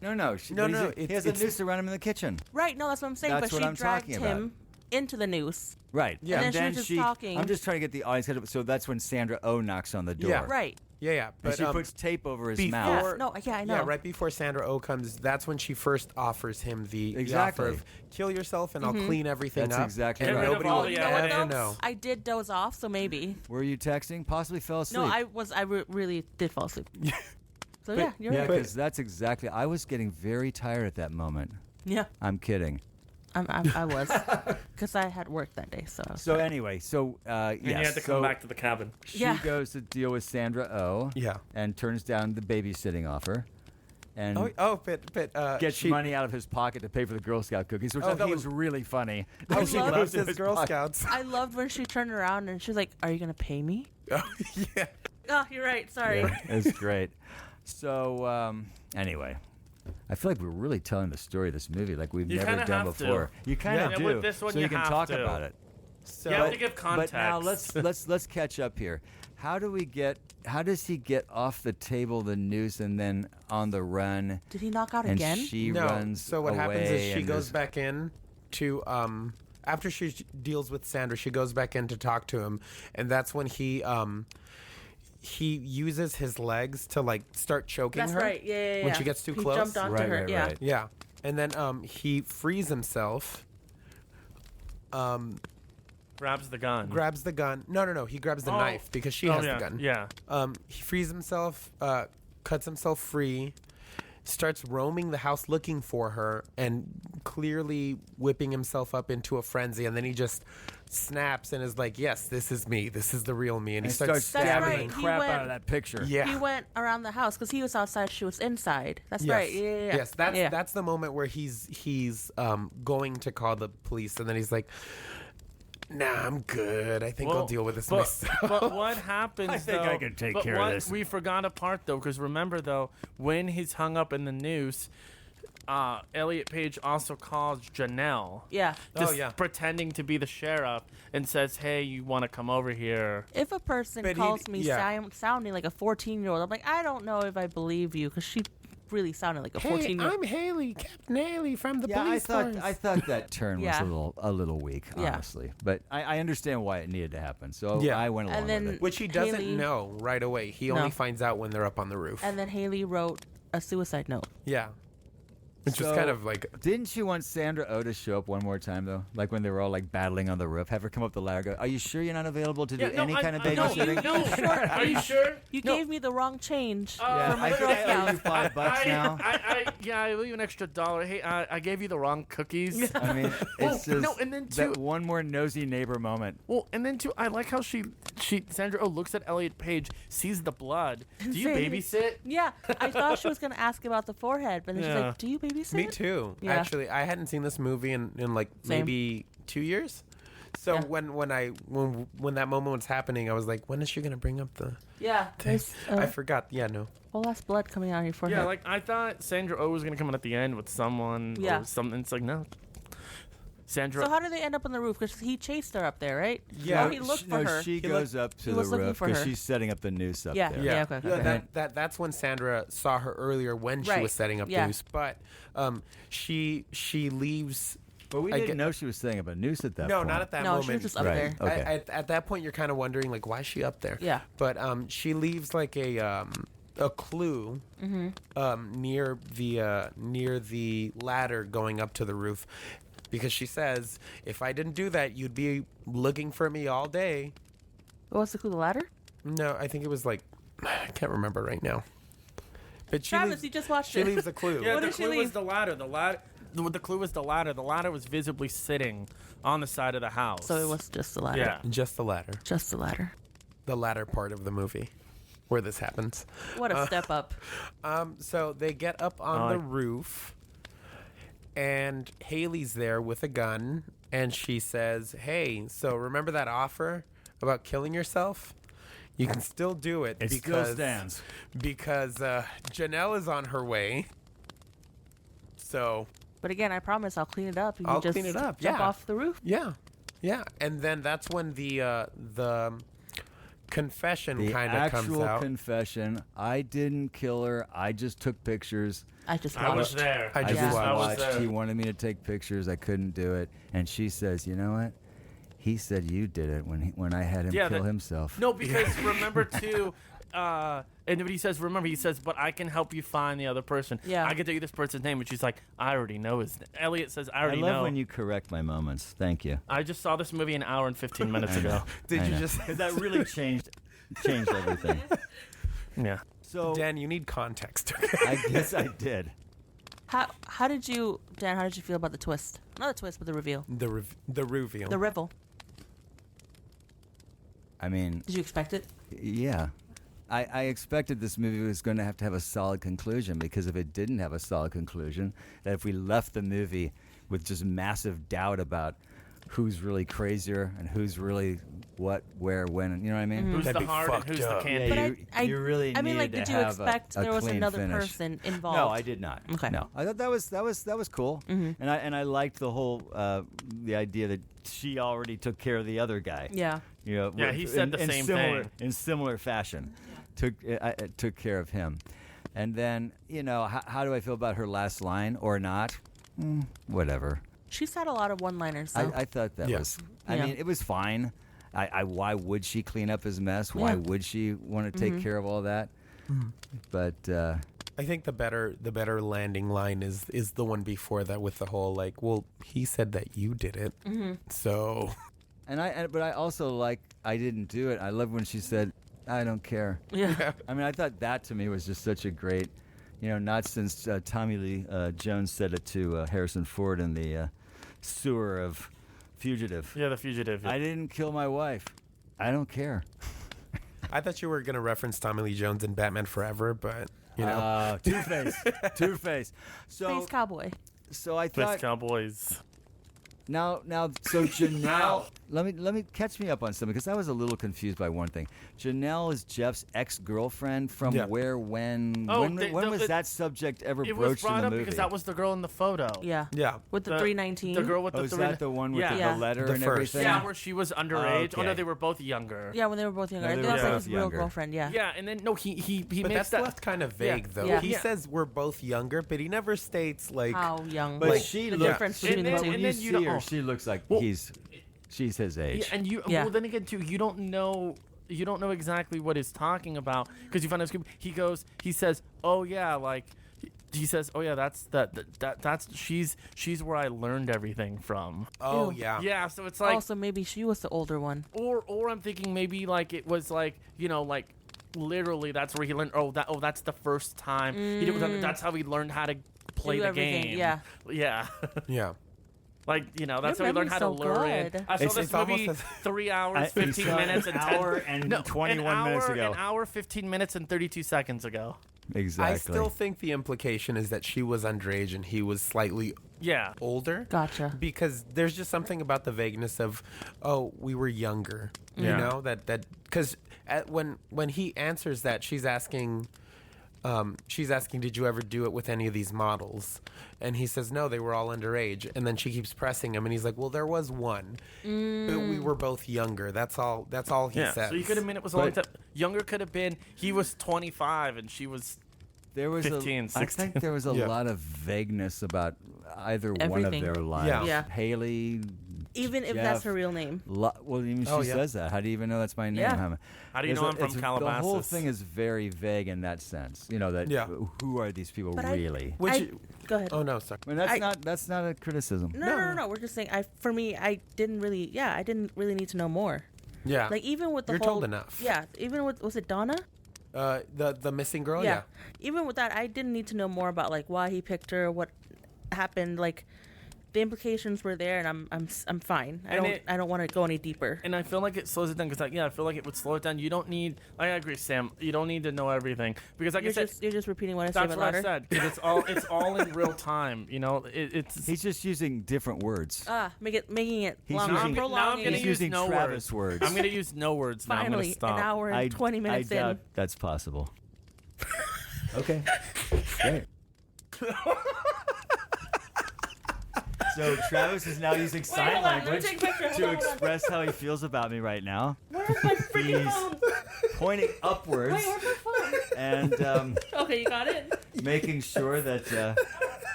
No, no. No, no, He it's- has a it's- noose around him in the kitchen. Right, no, that's what I'm saying. That's but what she I'm dragged talking about. him into the noose. Right. Yeah. And then she was just talking. I'm just trying to get the audience. So that's when Sandra Oh knocks on the door. Yeah. Right. Yeah, yeah. And But she puts tape over his Yeah, mouth. no, yeah, I know. Yeah, right before Sandra Oh comes, that's when she first offers him the Exactly. offer of kill yourself and I'll clean everything That's up. exactly and right. Get rid of nobody all will the You know what, evidence. ever though? know. I did doze off, so maybe. Were you texting? Possibly fell asleep. No, I really did fall asleep. So yeah, you're Yeah, right. because that's exactly. I was getting very tired at that moment. Yeah, I'm kidding. I was. Because I had work that day, so. So anyway, And you yes, had to so come back to the cabin. she Yeah. goes to deal with Sandra Oh. Yeah. And turns down the babysitting offer, and But gets she, money out of his pocket to pay for the Girl Scout cookies, which Oh, I thought he- was really funny. I She love- goes loves to his Girl pocket. Scouts. I loved when she turned around and she was like, "Are you gonna pay me?" Oh, yeah. Oh, you're right. Sorry. Yeah, it's great. So anyway, I feel like we're really telling the story of this movie like we've You never kinda done have to. before. You kind of Yeah, do. with this one so you you can have talk to. about it. So You have to give context. But now let's catch up here. How does he get off the table the noose and then on the run? Did he knock out And again? she no. runs So what happens away is she and goes there's- back in to after she deals with Sandra, she goes back in to talk to him, and that's when he uses his legs to like start choking That's her. right. Yeah. When she gets too he close. jumped onto Right, her. right, yeah. right. Yeah, and then he frees himself. Grabs the gun. Grabs the gun. No. He grabs the Oh. knife because she Oh, has yeah, the gun. Yeah. He frees himself, cuts himself free, starts roaming the house looking for her, and clearly whipping himself up into a frenzy. And then he just snaps and is like, "Yes, this is me. This is the real me." And he And starts starts That's stabbing right. the He crap went- out of that picture. Yeah. He went around the house because he was outside. She was inside. That's Yes. right. Yeah. Yes, that's the moment where he's going to call the police, and then he's like, "Nah, I'm good. I think I'll deal with this myself." But what happens? I think though, I can take but care of what- this. We forgot a part though, because remember though, when he's hung up in the noose, Elliot Page also calls Janelle. Yeah. Just Oh, yeah. pretending to be the sheriff and says, "Hey, you want to come over here?" If a person But he- calls me yeah. sounding like a 14-year-old, I'm like, I don't know if I believe you because she really sounded like a 14-year-old. I'm Haley, Captain Haley from the Yeah, police force. I thought that turn was Yeah. a little weak, Yeah. honestly. But I understand why it needed to happen, so Yeah. I went along And then- with it. Which he doesn't Haley- know right away. He only No. finds out when they're up on the roof. And then Haley wrote a suicide note. Yeah. Which was So- kind of like, Didn't you want Sandra Oh to show up one more time though? Like when they were all like battling on the roof, have her come up the ladder. Go, are you sure you're not available to do any kind of babysitting? No, are you sure? You No. gave me the wrong change Yeah, for my I Girl think I owe you Scouts. $5 now. I owe you an extra $1. Hey, I gave you the wrong cookies. I mean, it's just no, and then that too- one more nosy neighbor moment. Well, and then too, I like how Sandra Oh looks at Elliot Page, sees the blood. Do you babysit? Yeah, I thought she was going to ask about the forehead, but then she's Yeah. like, do you babysit? me too. Yeah. Actually, I hadn't seen this movie in like Same. maybe 2 years. So Yeah. when that moment was happening, I was like, when is she going to bring up the Yeah. There's I forgot. Yeah, no. whole that's blood coming out of your forehead. Yeah, like I thought Sandra Oh was gonna come in at the end with someone Yeah. or something. It's like no. Sandra. So how did they end up on the roof? Because he chased her up there, right? Yeah. Or he looked for her. She He goes up to he the was looking roof for because her. she's setting up the noose up Yeah, there. yeah. Okay, okay. That's when Sandra saw her earlier when she Right. was setting up Yeah. the noose. But she leaves. But we I didn't get- know she was setting up a noose at that No, point. not at that No, moment. she was just up Right. there. Okay. At that point, you're kind of wondering like, why is she up there? Yeah. But she leaves like a clue near the ladder going up to the roof, because she says, if I didn't do that, you'd be looking for me all day. What's the clue? The ladder? No, I think it was like, I can't remember right now. But she Travis, leaves, you just watched she it. leaves a clue. yeah, What the did she clue was leave? the ladder. The clue was the ladder. The ladder was visibly sitting on the side of the house. So it was just the ladder. Yeah. Just the ladder. Just the ladder. The latter part of the movie where this happens. What a step up. So they get up on the roof, and Haley's there with a gun, and she says, "Hey, so remember that offer about killing yourself? You can still do it It still stands. because Janelle is on her way. So But again, I promise I'll clean it up. You I'll can just clean it up, Jump yeah. off the roof. yeah, and then that's when the confession The kind of comes actual out. confession. I didn't kill her. I just took pictures. I just I was watched. there. I I just just Yeah. I was watched. there. He wanted me to take pictures. I couldn't do it. And she says, "You know what? He said you did it when I had him Yeah, kill that- himself." No, because remember too. And he says, remember, he says, but I can help you find the other person. Yeah. I can tell you this person's name. And she's like, I already know his name. Elliot says, I I already love know. when you correct my moments. Thank you. I just saw this movie an hour and 15 minutes I know. ago. Did I you know. just 'Cause that really changed everything. Yeah. So Dan, you need context. I guess I did. How did you, Dan? How did you feel about the twist? Not the twist, but the reveal. the reveal. The revel. I mean, Did you expect it? yeah. I expected this movie was going to have a solid conclusion, because if it didn't have a solid conclusion, that if we left the movie with just massive doubt about who's really crazier and who's really what, where, when, you know what I mean? Mm-hmm. Who's That'd the be heart and fucked who's the up. candy? But you really I mean, like, needed did to you have expect a there was clean another finish. person involved? No, I did not. Okay. No, I thought that was cool, and I liked the whole the idea that she already took care of the other guy. Yeah. You know, Yeah, he said the same thing. in similar fashion. Took care of him, and then how do I feel about her last line or not? Whatever. She's had a lot of one-liners, though. I thought that Yeah. was. I Yeah. mean, it was fine. Why would she clean up his mess? Why Yeah. would she want to take care of all that? But I think the better landing line is the one before that with the whole like, well, he said that you did it, so. but I also like I didn't do it. I love when she said, "I don't care." Yeah. I mean, I thought that to me was just such a great, not since Tommy Lee Jones said it to Harrison Ford in the sewer of Fugitive. Yeah, The Fugitive. I didn't kill my wife. I don't care. I thought you were gonna reference Tommy Lee Jones in Batman Forever, but you know, Two-Face. Two-Face. Space Cowboy. So I Space thought Cowboys. now so Janelle, let me catch me up on something because I was a little confused by one thing. Janelle is Jeff's ex-girlfriend from Yeah. where, when? Oh, when was that subject ever It was broached in brought the up movie? because that was the girl in the photo. Yeah. yeah. With the 319. The girl with Oh, the is three. that the one with Yeah. the Yeah. letter The and first. everything? Yeah, where she was underage. Oh okay. no, they were both younger. Yeah, when they were both younger. No, I they think were that was like both his real younger. girlfriend, yeah. Yeah, and then no, he But makes that's that left kind of vague, though. Yeah. He Yeah. says we're both younger, but he never states like. How young. But Like, she the looks. difference And between then- the But two. when and you then you see don't- her, oh. she looks like Well- she's his age. Yeah, and you Yeah. well then again too, you don't know exactly what he's talking about because you find out he goes, he says, oh yeah, like he says, oh yeah, that's she's where I learned everything from. Oh Ew. yeah. Yeah, so it's like Also, maybe she was the older one. or I'm thinking maybe like it was like like literally that's where he learned. That's the first time he did. That's how he learned how to play Do the everything, game. yeah. Yeah. Yeah. Like, that's Your how we learned memory's how to so lure in. good. I saw It's- this it's almost movie as- 3 hours, We 15 saw it minutes, an and hour and 21 minutes ago. An hour, 15 minutes, and 32 seconds ago. Exactly. I still think the implication is that she was underage and he was slightly Yeah. older. Gotcha. Because there's just something about the vagueness of, oh, we were younger. You Yeah. know that because when he answers that, she's asking, did you ever do it with any of these models? And he says, no, they were all underage. And then she keeps pressing him, and he's like, well, there was one, but we were both younger. That's all he Yeah. says. So you could have been, it was a long time. Younger could have been, he was 25 and she was There was 15, I 16. think there was a Yeah. lot of vagueness about either one Everything. of their lives. Yeah. Yeah. Haley. Even if Jeff, that's her real name. Well, even she Oh, yeah. says that. How do you even know that's my name? Yeah. How do you know I'm from The Calabasas? whole thing is very vague in that sense. That Yeah. who are these people But I- really? Go ahead. Oh no, sorry. I mean, that's not a criticism. No. We're just saying. For me, I didn't really need to know more. Yeah. Like even with the You're whole. told enough. Yeah. Even with, was it Donna? The missing girl. Yeah. Even with that, I didn't need to know more about like why he picked her, what happened. Like the implications were there, and I'm fine. I don't want to go any deeper. And I feel like it slows it down because, I feel like it would slow it down. You don't need, I agree, Sam. You don't need to know everything because, like I said, You're just repeating what I said. that's what I said. 'Cause it's all in real time. It's He's just using different words. Making it He's longer. using- now I'm prolonging. gonna He's use using no Travis words. I'm gonna use no words now. I'm gonna Finally, stop. an hour and 20 minutes I doubt in. that's possible. Okay. Great. So Travis is now using sign hold on, let me language take a picture. Hold to on, hold on. express how he feels about me right now. Where's my freaking He's phone? pointing upwards Wait, where's my phone? and Okay, you got it. making sure that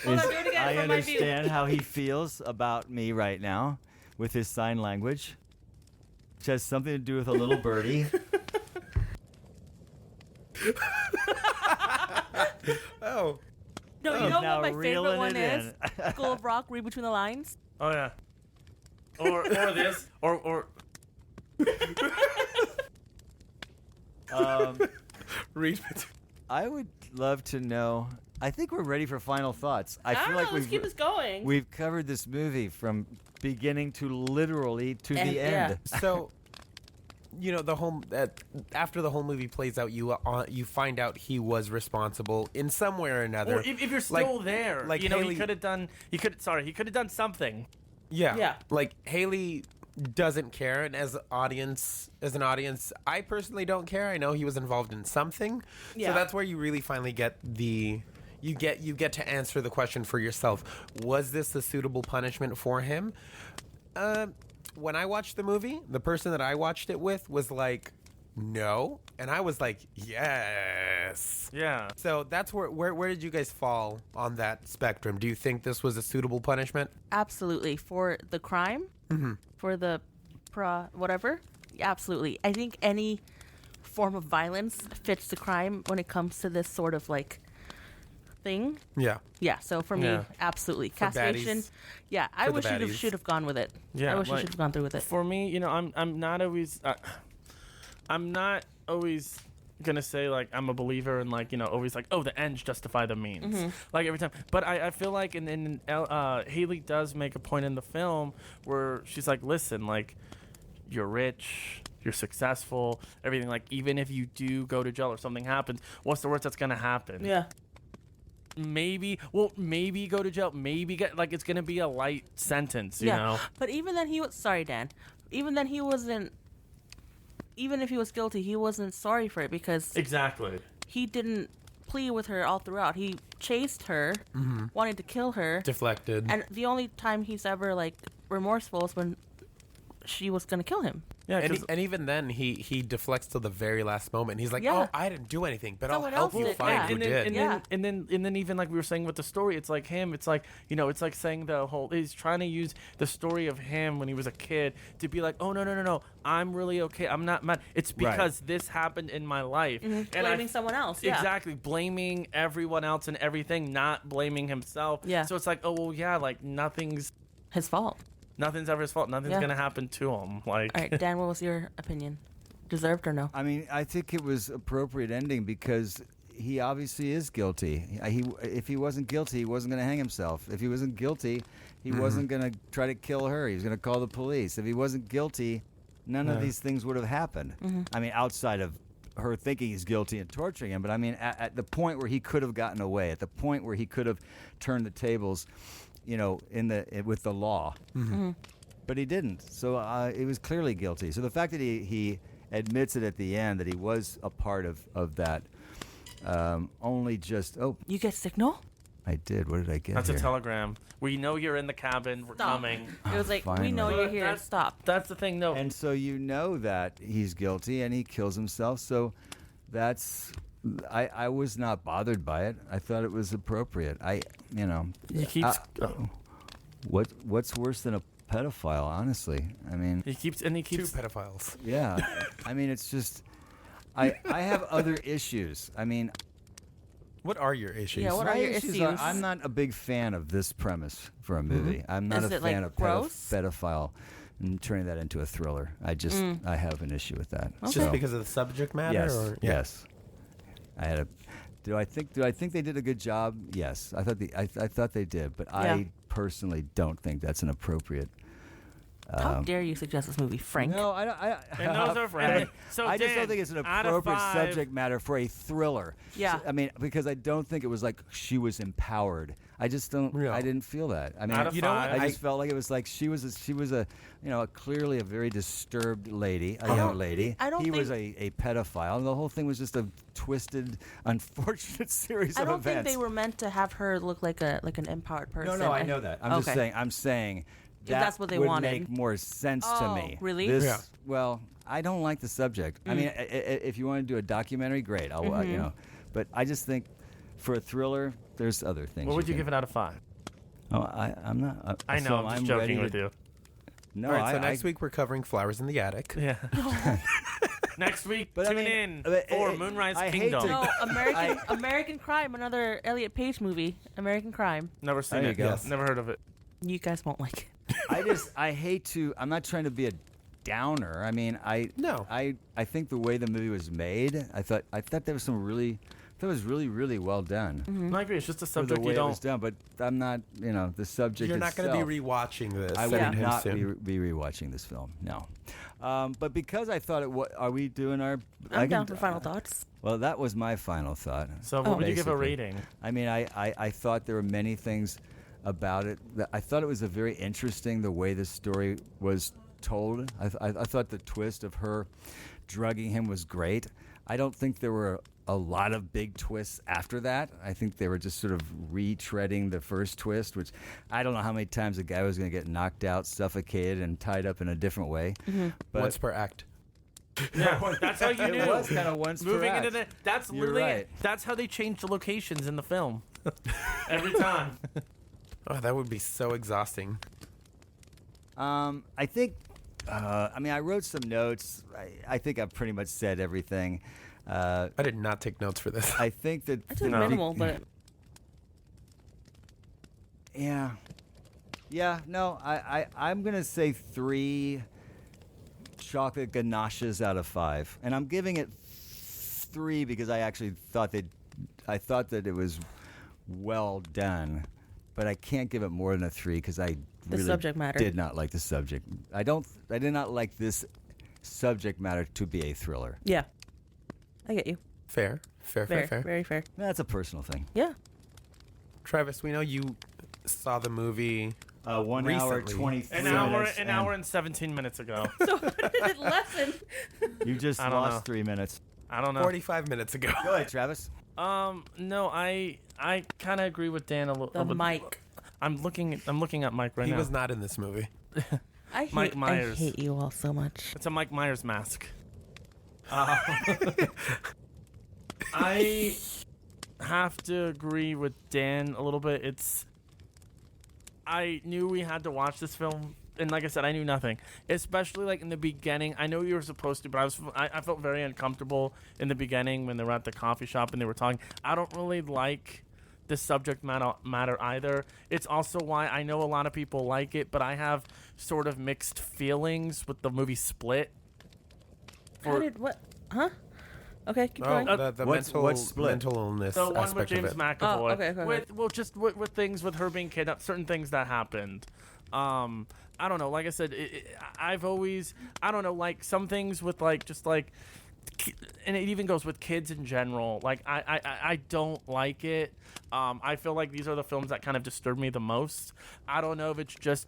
Hold on, do it again I from my view. understand how he feels about me right now with his sign language, which has something to do with a little birdie. Oh. No, you He's know now what my favorite reeling one it is? in. School of Rock, Read Between the Lines. Oh yeah. Or this or Read. I would love to know. I think we're ready for final thoughts. I feel like let's keep this going. we've covered this movie from beginning to literally to And- the end. So, the whole after the whole movie plays out, you find out he was responsible in some way or another. or if you're still there, like he Haley- could have done. He could have done something. Yeah. Yeah. Like Haley doesn't care, and as an audience, I personally don't care. I know he was involved in something. Yeah. So that's where you really finally get you get to answer the question for yourself. Was this a suitable punishment for him? When I watched the movie, the person that I watched it with was like, no. And I was like, yes. Yeah. So that's where did you guys fall on that spectrum? Do you think this was a suitable punishment? Absolutely. For the crime, for the whatever, absolutely. I think any form of violence fits the crime when it comes to this sort of like thing. Yeah. Yeah, so for me, Yeah. absolutely. For Castration. baddies. Yeah, I For the wish you baddies. should have gone with it. Yeah, I wish you like, should have gone through with it. For me, I'm not always gonna say like I'm a believer in like always like, oh, the ends justify the means, like every time. But I feel like in Hayley does make a point in the film where she's like, listen, like you're rich, you're successful, everything, like even if you do go to jail or something happens, what's the worst that's gonna happen? Yeah. Maybe go to jail, maybe get like it's gonna be a light sentence, you know. But even then he was sorry, Dan. Even then he wasn't. Even if he was guilty, he wasn't sorry for it because Exactly. he didn't plead with her all throughout. He chased her, wanted to kill her, Deflected. and the only time he's ever like remorseful is when she was gonna kill him. Yeah, And, 'cause- and even then, he deflects till the very last moment. He's like, Yeah. "Oh, I didn't do anything, but Someone I'll help else you did, find yeah. who and did." then even like we were saying with the story, it's like him. It's like it's like saying the whole. He's trying to use the story of him when he was a kid to be like, oh no, I'm really okay. I'm not mad. It's because this happened in my life, and Blaming someone else. Yeah. Exactly, blaming everyone else and everything, not blaming himself. Yeah. So it's like, oh well, yeah, like nothing's His fault. ever his fault. Nothing's Yeah. gonna happen to him. Like, All right, Dan, what was your opinion? Deserved or no? I mean, I think it was appropriate ending because he obviously is guilty. If he wasn't guilty, he wasn't going to hang himself. If he wasn't guilty, he wasn't going to try to kill her. He was going to call the police. If he wasn't guilty, none of these things would have happened. I mean, outside of her thinking he's guilty and torturing him, but I mean, at the point where he could have gotten away, at the point where he could have turned the tables, with the law. But he didn't. So he was clearly guilty. So the fact that he admits it at the end that he was a part of that, only just You get signal? I did. What did I get? that's here? a telegram. We know you're in the cabin. We're Stop. coming. It was like, we finally. know you're here. That's- Stop. That's the thing, though. And so you know that he's guilty and he kills himself. So that's. I was not bothered by it. I thought it was appropriate. He keeps. What's worse than a pedophile? Honestly, I mean. He keeps. Two pedophiles. Yeah, I mean, it's just, I have other issues. I mean, What are your issues? Yeah, what are my your issues issues? I'm not a big fan of this premise for a movie. I'm not Is a it, like, fan of gross? pedophile and turning that into a thriller. I just, I have an issue with that. Okay. Just because of the subject matter? Yes, Or, yes. I had a. Do I think they did a good job? Yes, I thought they did, but Yeah. I personally don't think that's an appropriate. How dare you suggest this movie, Frank? No, I don't. And those are Frank, so I just Dan, don't think it's an out of appropriate 5 subject matter for a thriller. Yeah. I mean, because I don't think it was like she was empowered. I just don't. Yeah. I didn't feel that. I mean, Out of You know what? 5, I just felt like it was like she was a clearly a very disturbed lady, a young lady. I don't he was think- a pedophile, and the whole thing was just a twisted, unfortunate series I of don't think events. they were meant to have her look like an empowered person. No, I know that. I'm just Okay. saying. I'm saying that that's what they would wanted. make more sense to Oh, me. really? This, Yeah. Well, I don't like the subject. I mean, if you want to do a documentary, great. I'll, but I just think for a thriller, there's other things. what would you give it out of 5? Oh, I'm not. I know. so I'm just joking ready with to- you. No, All right, so I, next week we're covering Flowers in the Attic. Yeah. Next week, But I tune mean, in but for it- Moonrise I hate Kingdom. to- No, American Crime, another Elliot Page movie. American Crime. Never seen There it. you go. Yes. Never heard of it. You guys won't like it. I hate to. I'm not trying to be a downer. I mean, No. I think the way the movie was made, I thought there was some really. That was really, really well done. Mm-hmm. I agree. It's just a For the subject way you it was don't. done, but I'm not, the subject You're not going to itself. be rewatching this. I would anytime not soon. be rewatching this film. No, but because I thought are we doing our? I'm down for final thoughts. Well, that was my final thought. So, what would you give a basically. rating? I mean, I thought there were many things about it. I thought it was a very interesting the way this story was told. I thought the twist of her drugging him was great. I don't think there were a lot of big twists after that. I think they were just sort of retreading the first twist, which I don't know how many times a guy was going to get knocked out, suffocated, and tied up in a different way. But Once per act. Yeah, that's how you knew. It was kind of once per Moving act. into the that's You're literally right. that's how they changed the locations in the film. Every time. Oh, that would be so exhausting. I think. I mean, I wrote some notes. I think I've pretty much said everything. I did not take notes for this. I think that. I took minimal, but Yeah. Yeah. No. I'm gonna say 3 chocolate ganaches out of 5, and I'm giving it 3 because I actually thought that it was well done, but I can't give it more than a 3 because I The really subject matter. did not like the subject. I did not like this subject matter to be a thriller. yeah, I get you. Fair. Very fair. That's a personal thing. Yeah. Travis, we know you saw the movie. 1 hour Recently. 23 An minutes. hour and 17 minutes ago. So what did it lessen? You just I don't lost know. 3 minutes. I don't know. 45 minutes ago. Go ahead, Travis. No, I kind of agree with Dan a little. The mic. I'm looking at Mike right He now. was not in this movie. Mike Myers. I hate you all so much. It's a Mike Myers mask. I have to agree with Dan a little bit. I knew we had to watch this film, and like I said, I knew nothing. Especially like in the beginning, I know you were supposed to, but I felt very uncomfortable in the beginning when they were at the coffee shop and they were talking. I don't really like the subject matter either. It's also why I know a lot of people like it, but I have sort of mixed feelings with the movie Split. How did what? Huh? Okay, keep going. The What's Split? mental illness The one with aspect James of it. McAvoy. Oh, okay, go ahead. With things with her being kidnapped, certain things that happened. I don't know. Like I said, I've always, I don't know, like some things with like just like, and it even goes with kids in general. Like I don't like it. I feel like these are the films that kind of disturb me the most. I don't know if it's just,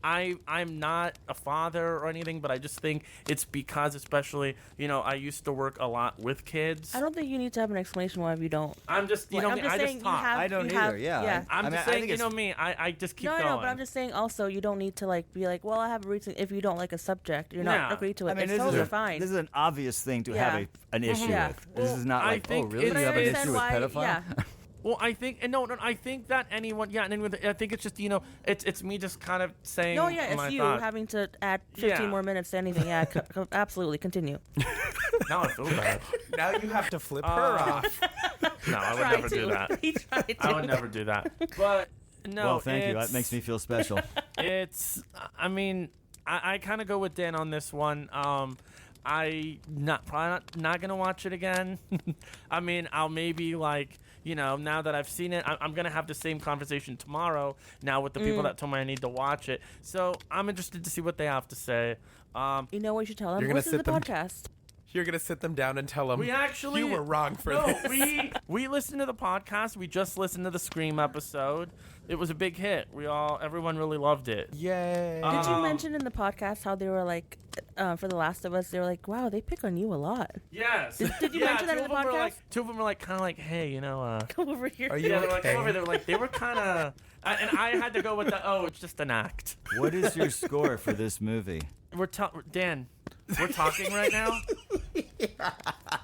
I'm not a father or anything, but I just think it's because, especially, I used to work a lot with kids. I don't think you need to have an explanation why you don't. I'm just, Like, I'm me, just I saying just you talk. have- I don't you either. have- Yeah. yeah. I'm I mean, just I saying, think it's- me, I just keep No, going. I know, but I'm just saying also you don't need to like be like, well, I have a reason. If you don't like a subject, you're not Yeah. agree to it. I mean, it's this totally is fine. This is an obvious thing to Yeah. have an issue Yeah. with. This is not I like, oh, think really? You it's- have an understand issue with why- pedophile? yeah. Well, I think, and no, I think that anyone, yeah, and I think it's just, it's me just kind of saying. No, yeah, my it's you thought. having to add 15 Yeah. more minutes to anything. Yeah, absolutely. Continue. Now I feel bad. Now you have to flip her off. No, I would Try never to. do that. He tried to. I would never do that. But no, Well, thank you. That it's- makes me feel special. It's, I mean, I kind of go with Dan on this one. probably not gonna watch it again. I mean, I'll maybe like, now that I've seen it, I'm gonna have the same conversation tomorrow. Now with the people that told me I need to watch it, so I'm interested to see what they have to say. You know what you should tell them? You're gonna Listen to sit the them- podcast. You're gonna sit them down and tell them We actually you were wrong for no, this. we listened to the podcast. We just listened to the Scream episode. It was a big hit. Everyone really loved it. Yay! Did you Um, mention in the podcast how they were like, for The Last of Us, they were like, wow, they pick on you a lot. Yes. Did you mention that in the podcast? Two of them were like, kind of like, hey, Come over here. Are you yeah, they're like, okay? over. They were kind of, and I had to go with the, it's just an act. What is your score for this movie? Dan, we're talking right now.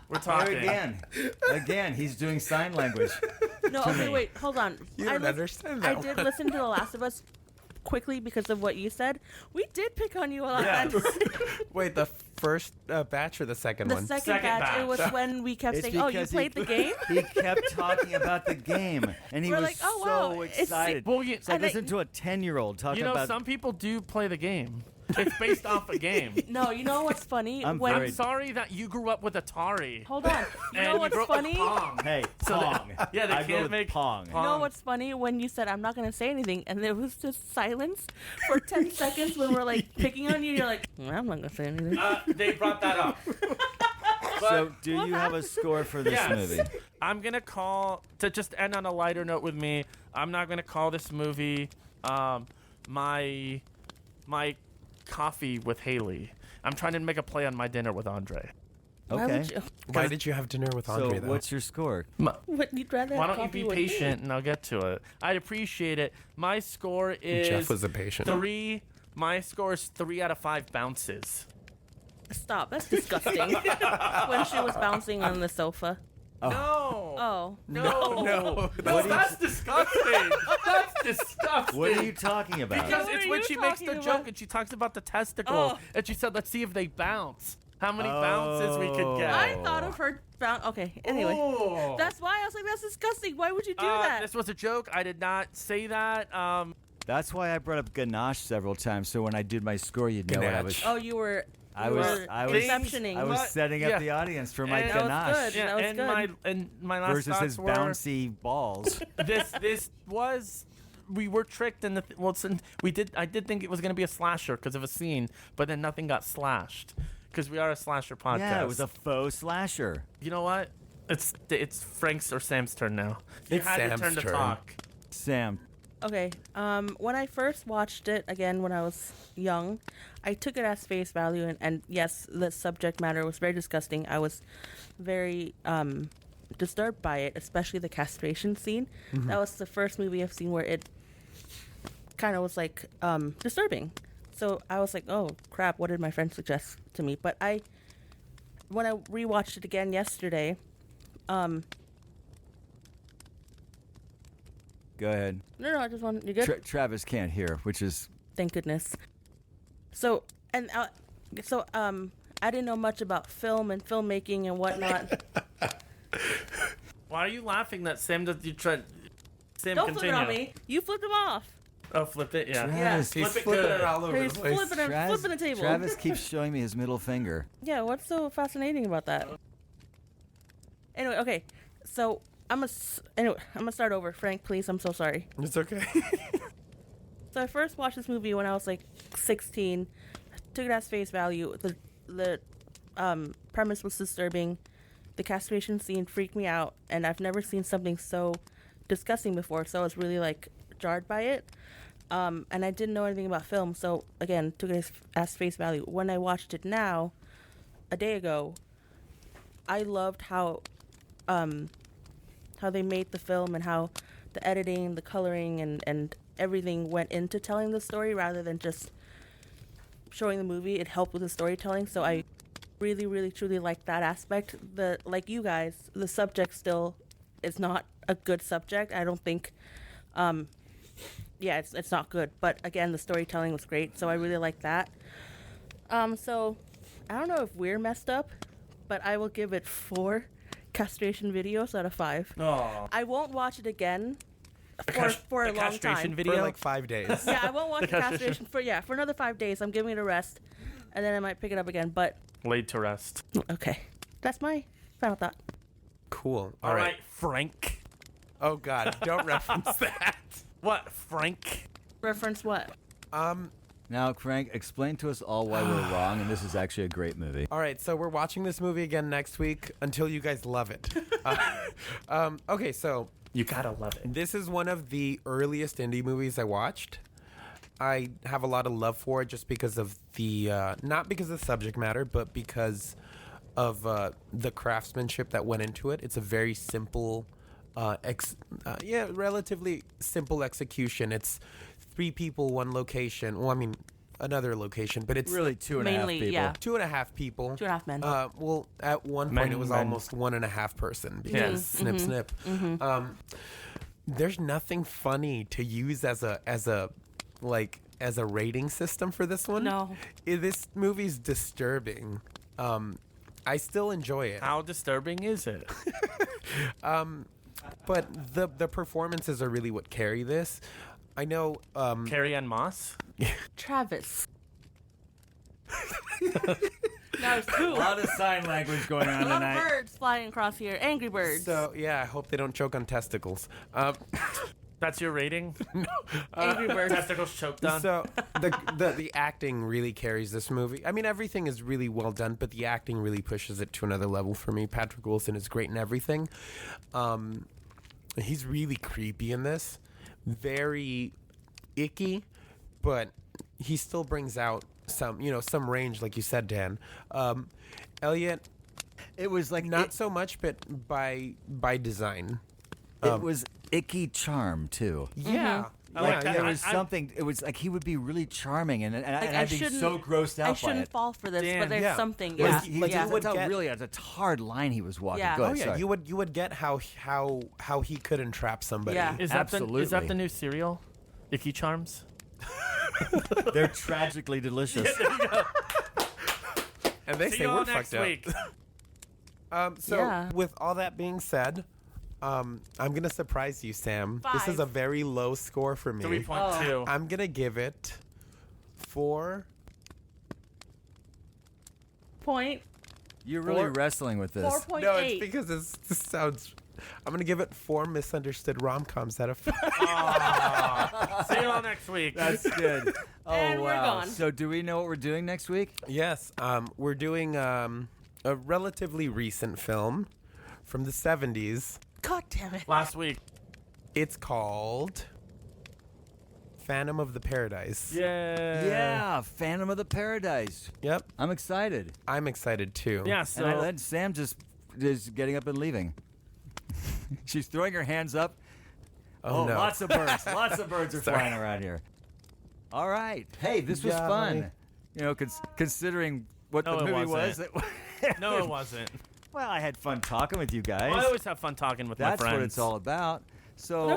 We're talking. Again, he's doing sign language. No, okay, wait, hold on. You don't understand I that did one. listen to The Last of Us quickly because of what you said. We did pick on you a lot. Yeah. Wait, the first batch or the second The one? second batch, it was when we kept It's saying, "Oh, you because played the game." He kept talking about the game, and he We're was like, oh, so wow, it's- excited. Well, it's like and I- listen to a 10-year-old talking about. some people do play the game. It's based off a game. No, you know what's funny? I'm when very- I'm sorry that you grew up with Atari. hold on, you and know what's grew up with funny? Pong. Hey, So they- Pong. yeah, they I go can't with make Pong. Pong. You know what's funny? When you said, I'm not going to say anything, and there was just silence for 10 seconds when we're like picking on you, you're like, I'm not going to say anything. They brought that up. So, do you have a score for this Yes. movie? I'm gonna call, to just end on a lighter note with me, I'm not gonna call this movie my coffee with Hayley. I'm trying to make a play on my dinner with Andre. Why Okay. would you? Why did you have dinner with So, Andre, though? what's your score? What, you'd rather Why have don't you coffee be with patient and I'll get to it. I'd appreciate it. My score is Jeff was a patient. 3. My score is 3 out of 5 bounces. Stop. That's disgusting. When she was bouncing on the sofa. No. Oh. No, that's disgusting. That's disgusting. What are you talking about? Because What it's are when you she makes the talking joke about? and she talks about the testicle Oh. and she said, "Let's see if they bounce. How many bounces we could get?" I thought of her okay, anyway. Oh. That's why I was like, that's disgusting. Why would you do that? This was a joke. I did not say that. That's why I brought up ganache several times. So when I did my score, you'd know what I was. Ganache. Oh, you were exceptioning. I was What? setting up Yeah. the audience for my And- That was ganache good. That was and good. my last versus thoughts his were bouncy balls. this was. We were tricked in I did think it was going to be a slasher because of a scene, but then nothing got slashed because we are a slasher podcast. Yeah, it was a faux slasher. You know what? It's Frank's or Sam's turn now. You It's had your Sam's turn to turn. talk. Sam, Okay. When I first watched it again when I was young, I took it as face value, and yes, the subject matter was very disgusting. I was very disturbed by it, especially the castration scene. That was the first movie I've seen where it kind of was like disturbing. So I was like, oh crap, what did my friend suggest to me? But when I rewatched it again yesterday, go ahead. no, I just want you good. Travis can't hear, which is Thank goodness. So I didn't know much about film and filmmaking and whatnot. Why are you laughing? That Sam does you try? Sam, Don't continue. flip it on me. You flipped him off. Oh, flip it. Yeah. Travis. He's Flip it flipping good. it all over He's the place. flipping the table. Travis keeps showing me his middle finger. Yeah, what's so fascinating about that? Anyway, okay. So I'm gonna start over. Frank, please. I'm so sorry. It's okay. So I first watched this movie when I was like 16. Took it as face value. The premise was disturbing. The castration scene freaked me out, and I've never seen something so disgusting before. So I was really like jarred by it. And I didn't know anything about film, so again, took it as face value. When I watched it now, a day ago, I loved how they made the film and how the editing, the coloring, and everything went into telling the story rather than just showing the movie. It helped with the storytelling, so I really, really, truly like that aspect. Like you guys, the subject still is not a good subject. I don't think, it's not good. But again, the storytelling was great, so I really like that. So I don't know if we're messed up, but I will give it 4 castration videos out of 5. Oh. I won't watch it again for a the long castration time. video. For like 5 days. Yeah, I won't watch The the castration for another 5 days. I'm giving it a rest, and then I might pick it up again. But Laid to rest. okay, that's my final thought. Cool. All right, Frank. Oh God, don't reference that. What, Frank? Reference what? Now, Frank, explain to us all why we're wrong, and this is actually a great movie. All right, so we're watching this movie again next week until you guys love it. Okay, so You gotta love it. this is one of the earliest indie movies I watched. I have a lot of love for it just because of the, not because of the subject matter, but because of the craftsmanship that went into it. It's a very simple, relatively simple execution. It's 3 people, 1 location. Well, I mean, another location, but it's Really, 2.5 Mainly, people. yeah. 2.5 people. 2.5 men. Well, at one Men, point it was men. almost 1.5 person because snip, snip. There's nothing funny to use as a rating system for this one. No. This movie's disturbing. I still enjoy it, How disturbing is it? but the performances are really what carry this. I know. Carrie Ann Moss? Travis. Now it's A 2. lot of sign language going on A lot of tonight. birds flying across here. Angry birds. So yeah, I hope they don't choke on testicles. That's your rating? Angry birds. Testicles choked on? So the acting really carries this movie. I mean, everything is really well done, but the acting really pushes it to another level for me. Patrick Wilson is great in everything. He's really creepy in this, very icky, but he still brings out some range, like you said, Dan. Elliot, It was like not so much, but by design. It was icky charm too. Yeah. I Like like that. there was something. It was like he would be really charming, and I'd be so grossed out I by shouldn't it. fall for this, Damn. but there's Yeah. something. Like, Yeah, he like, yeah. you would that's how get- really it's a hard line he was walking. Yeah. Go Oh ahead, yeah, sorry. you would get how he could entrap somebody. Yeah. Is that Absolutely. the new cereal? Icky Charms? They're tragically delicious. And they See say you all we're next fucked week. up. So Yeah. with all that being said, I'm gonna surprise you, Sam. This is 5. a very low score for me. 3.2. I'm gonna give it 4. Point You're really 4 wrestling with this. 4.8. No, it's because this sounds. I'm gonna give it 4 misunderstood rom-coms out of 5. See you all next week. That's good. Oh And we're wow! gone. So do we know what we're doing next week? Yes, we're doing a relatively recent film from the 70s. God damn it. Last week. It's called Phantom of the Paradise. Yeah, Phantom of the Paradise. Yep, I'm excited. I'm excited too. Yeah, And so Sam just is getting up and leaving. She's throwing her hands up. Oh, no. Lots of birds. Lots of birds are Sorry. flying around here. All right. Hey, this was Golly. fun. You know, considering what No, the it movie was. wasn't. no, it wasn't. Well, I had fun talking with you guys. I always have fun talking with That's my friends. what it's all about. So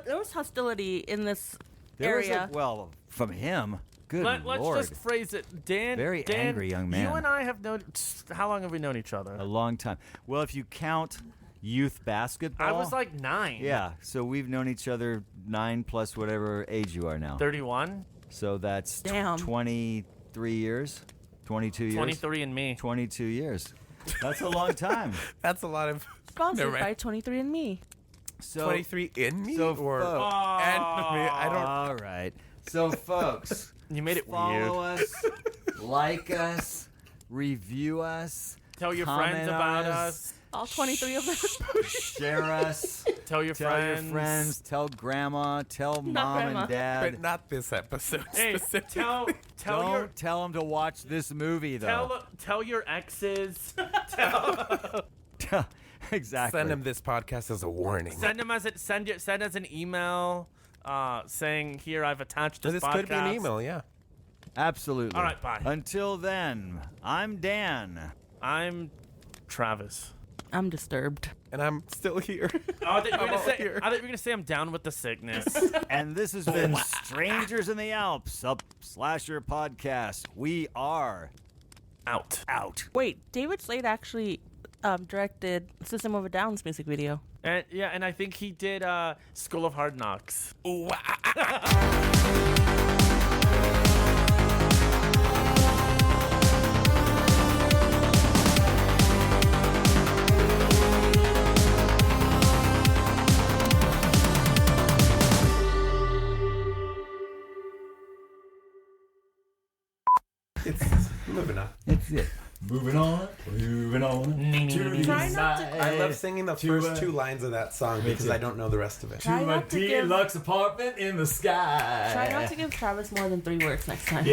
There was hostility in this there was area. well, from him. Good Let's Lord. just phrase it. Dan, Very Dan, angry young man. You and I have known. How long have we known each other? A long time. Well, if you count youth basketball. I was like 9. Yeah, so we've known each other 9 plus whatever age you are now. 31, So that's Damn. 23 years, 22 years. 23 and me. 22 years. That's a long time. That's a lot of. Sponsored Never by mind. 23andMe. So 23 in me so or folks- and me? I don't. All right. So folks, You made it follow weird. us, like us, review us, Tell your comment friends on about us. All 23 of them. share us, Tell your tell friends. your friends, tell grandma, tell Not mom grandma. and dad. But not this episode. Hey, specifically. tell your Don't tell them to watch this movie though. tell your exes. Exactly. Send him this podcast as a warning. Send them send us an email saying here I've attached this This podcast. could be an email, yeah. Absolutely. All right, bye. Until then, I'm Dan. I'm Travis. I'm disturbed. And I'm still here. Oh, I thought you were I'm gonna all say. here. I thought you were gonna say I'm down with the sickness. And this has been Strangers in the Alps, a slasher podcast. We are Out. Wait, David Slade actually directed System of a Down's music video. And yeah, and I think he did School of Hard Knocks. It's moving on. It's it. Moving on. Try not to, I love singing the first 2 lines of that song because too. I don't know the rest of it. try not to give apartment in the sky. Try not to give Travis more than 3 words next time.